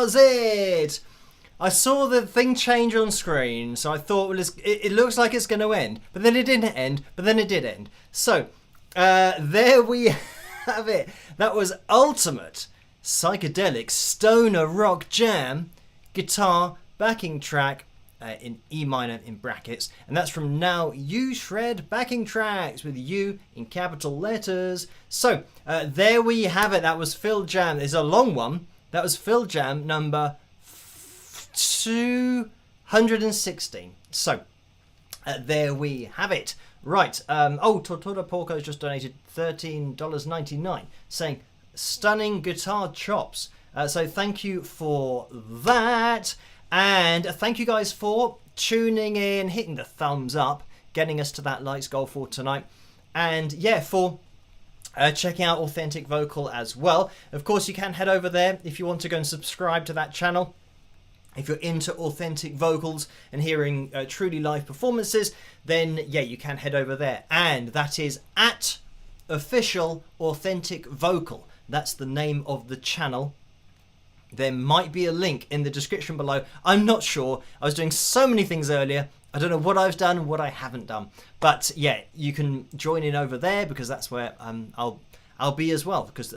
was it. I saw the thing change on screen, so I thought, well, it looks like it's going to end. But then it didn't end, but then it did end. So, there we have it. That was Ultimate Psychedelic Stoner Rock Jam guitar backing track in E minor in brackets. And that's from Now You Shred Backing Tracks with U in capital letters. So, there we have it. That was Phil Jam. It's a long one. That was Phil Jam number 216. So there we have it. Right. Tortura Porco has just donated $13.99, saying stunning guitar chops. So thank you for that, and thank you guys for tuning in, hitting the thumbs up, getting us to that likes goal for tonight, and yeah, for checking out Authentic Vocal as well. Of course, you can head over there if you want to go and subscribe to that channel. If you're into authentic vocals and hearing truly live performances, then yeah, you can head over there. And that is at Official Authentic Vocal. That's the name of the channel. There might be a link in the description below. I'm not sure. I was doing so many things earlier. I don't know what I've done and what I haven't done. But yeah, you can join in over there because that's where I'll be as well, because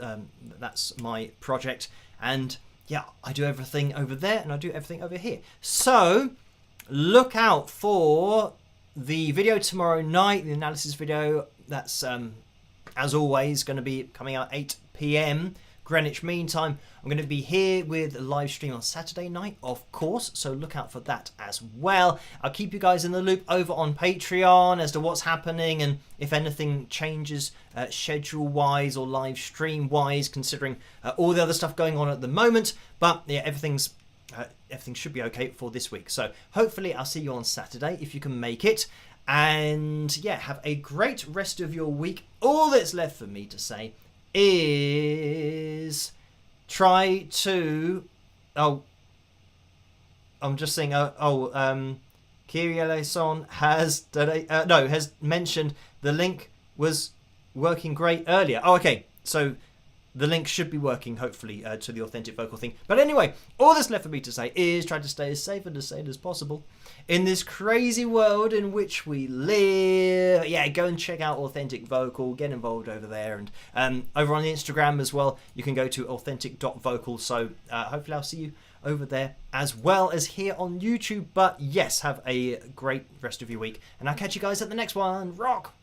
that's my project. And yeah, I do everything over there and I do everything over here. So look out for the video tomorrow night, the analysis video. That's, as always, going to be coming out 8 p.m. Greenwich Mean Time. I'm going to be here with a live stream on Saturday night, of course, so look out for that as well. I'll keep you guys in the loop over on Patreon as to what's happening and if anything changes schedule-wise or live stream-wise, considering all the other stuff going on at the moment. But yeah, everything should be okay for this week. So hopefully I'll see you on Saturday if you can make it. And yeah, have a great rest of your week. All that's left for me to say is try to I'm just saying Kyrie Eleison has has mentioned the link was working great earlier. Okay, so the link should be working, hopefully, to the Authentic Vocal thing. But anyway, all that's left for me to say is try to stay as safe and as sane as possible in this crazy world in which we live. Yeah, go and check out Authentic Vocal. Get involved over there. And over on Instagram as well, you can go to authentic.vocal. So hopefully I'll see you over there as well as here on YouTube. But yes, have a great rest of your week. And I'll catch you guys at the next one. Rock!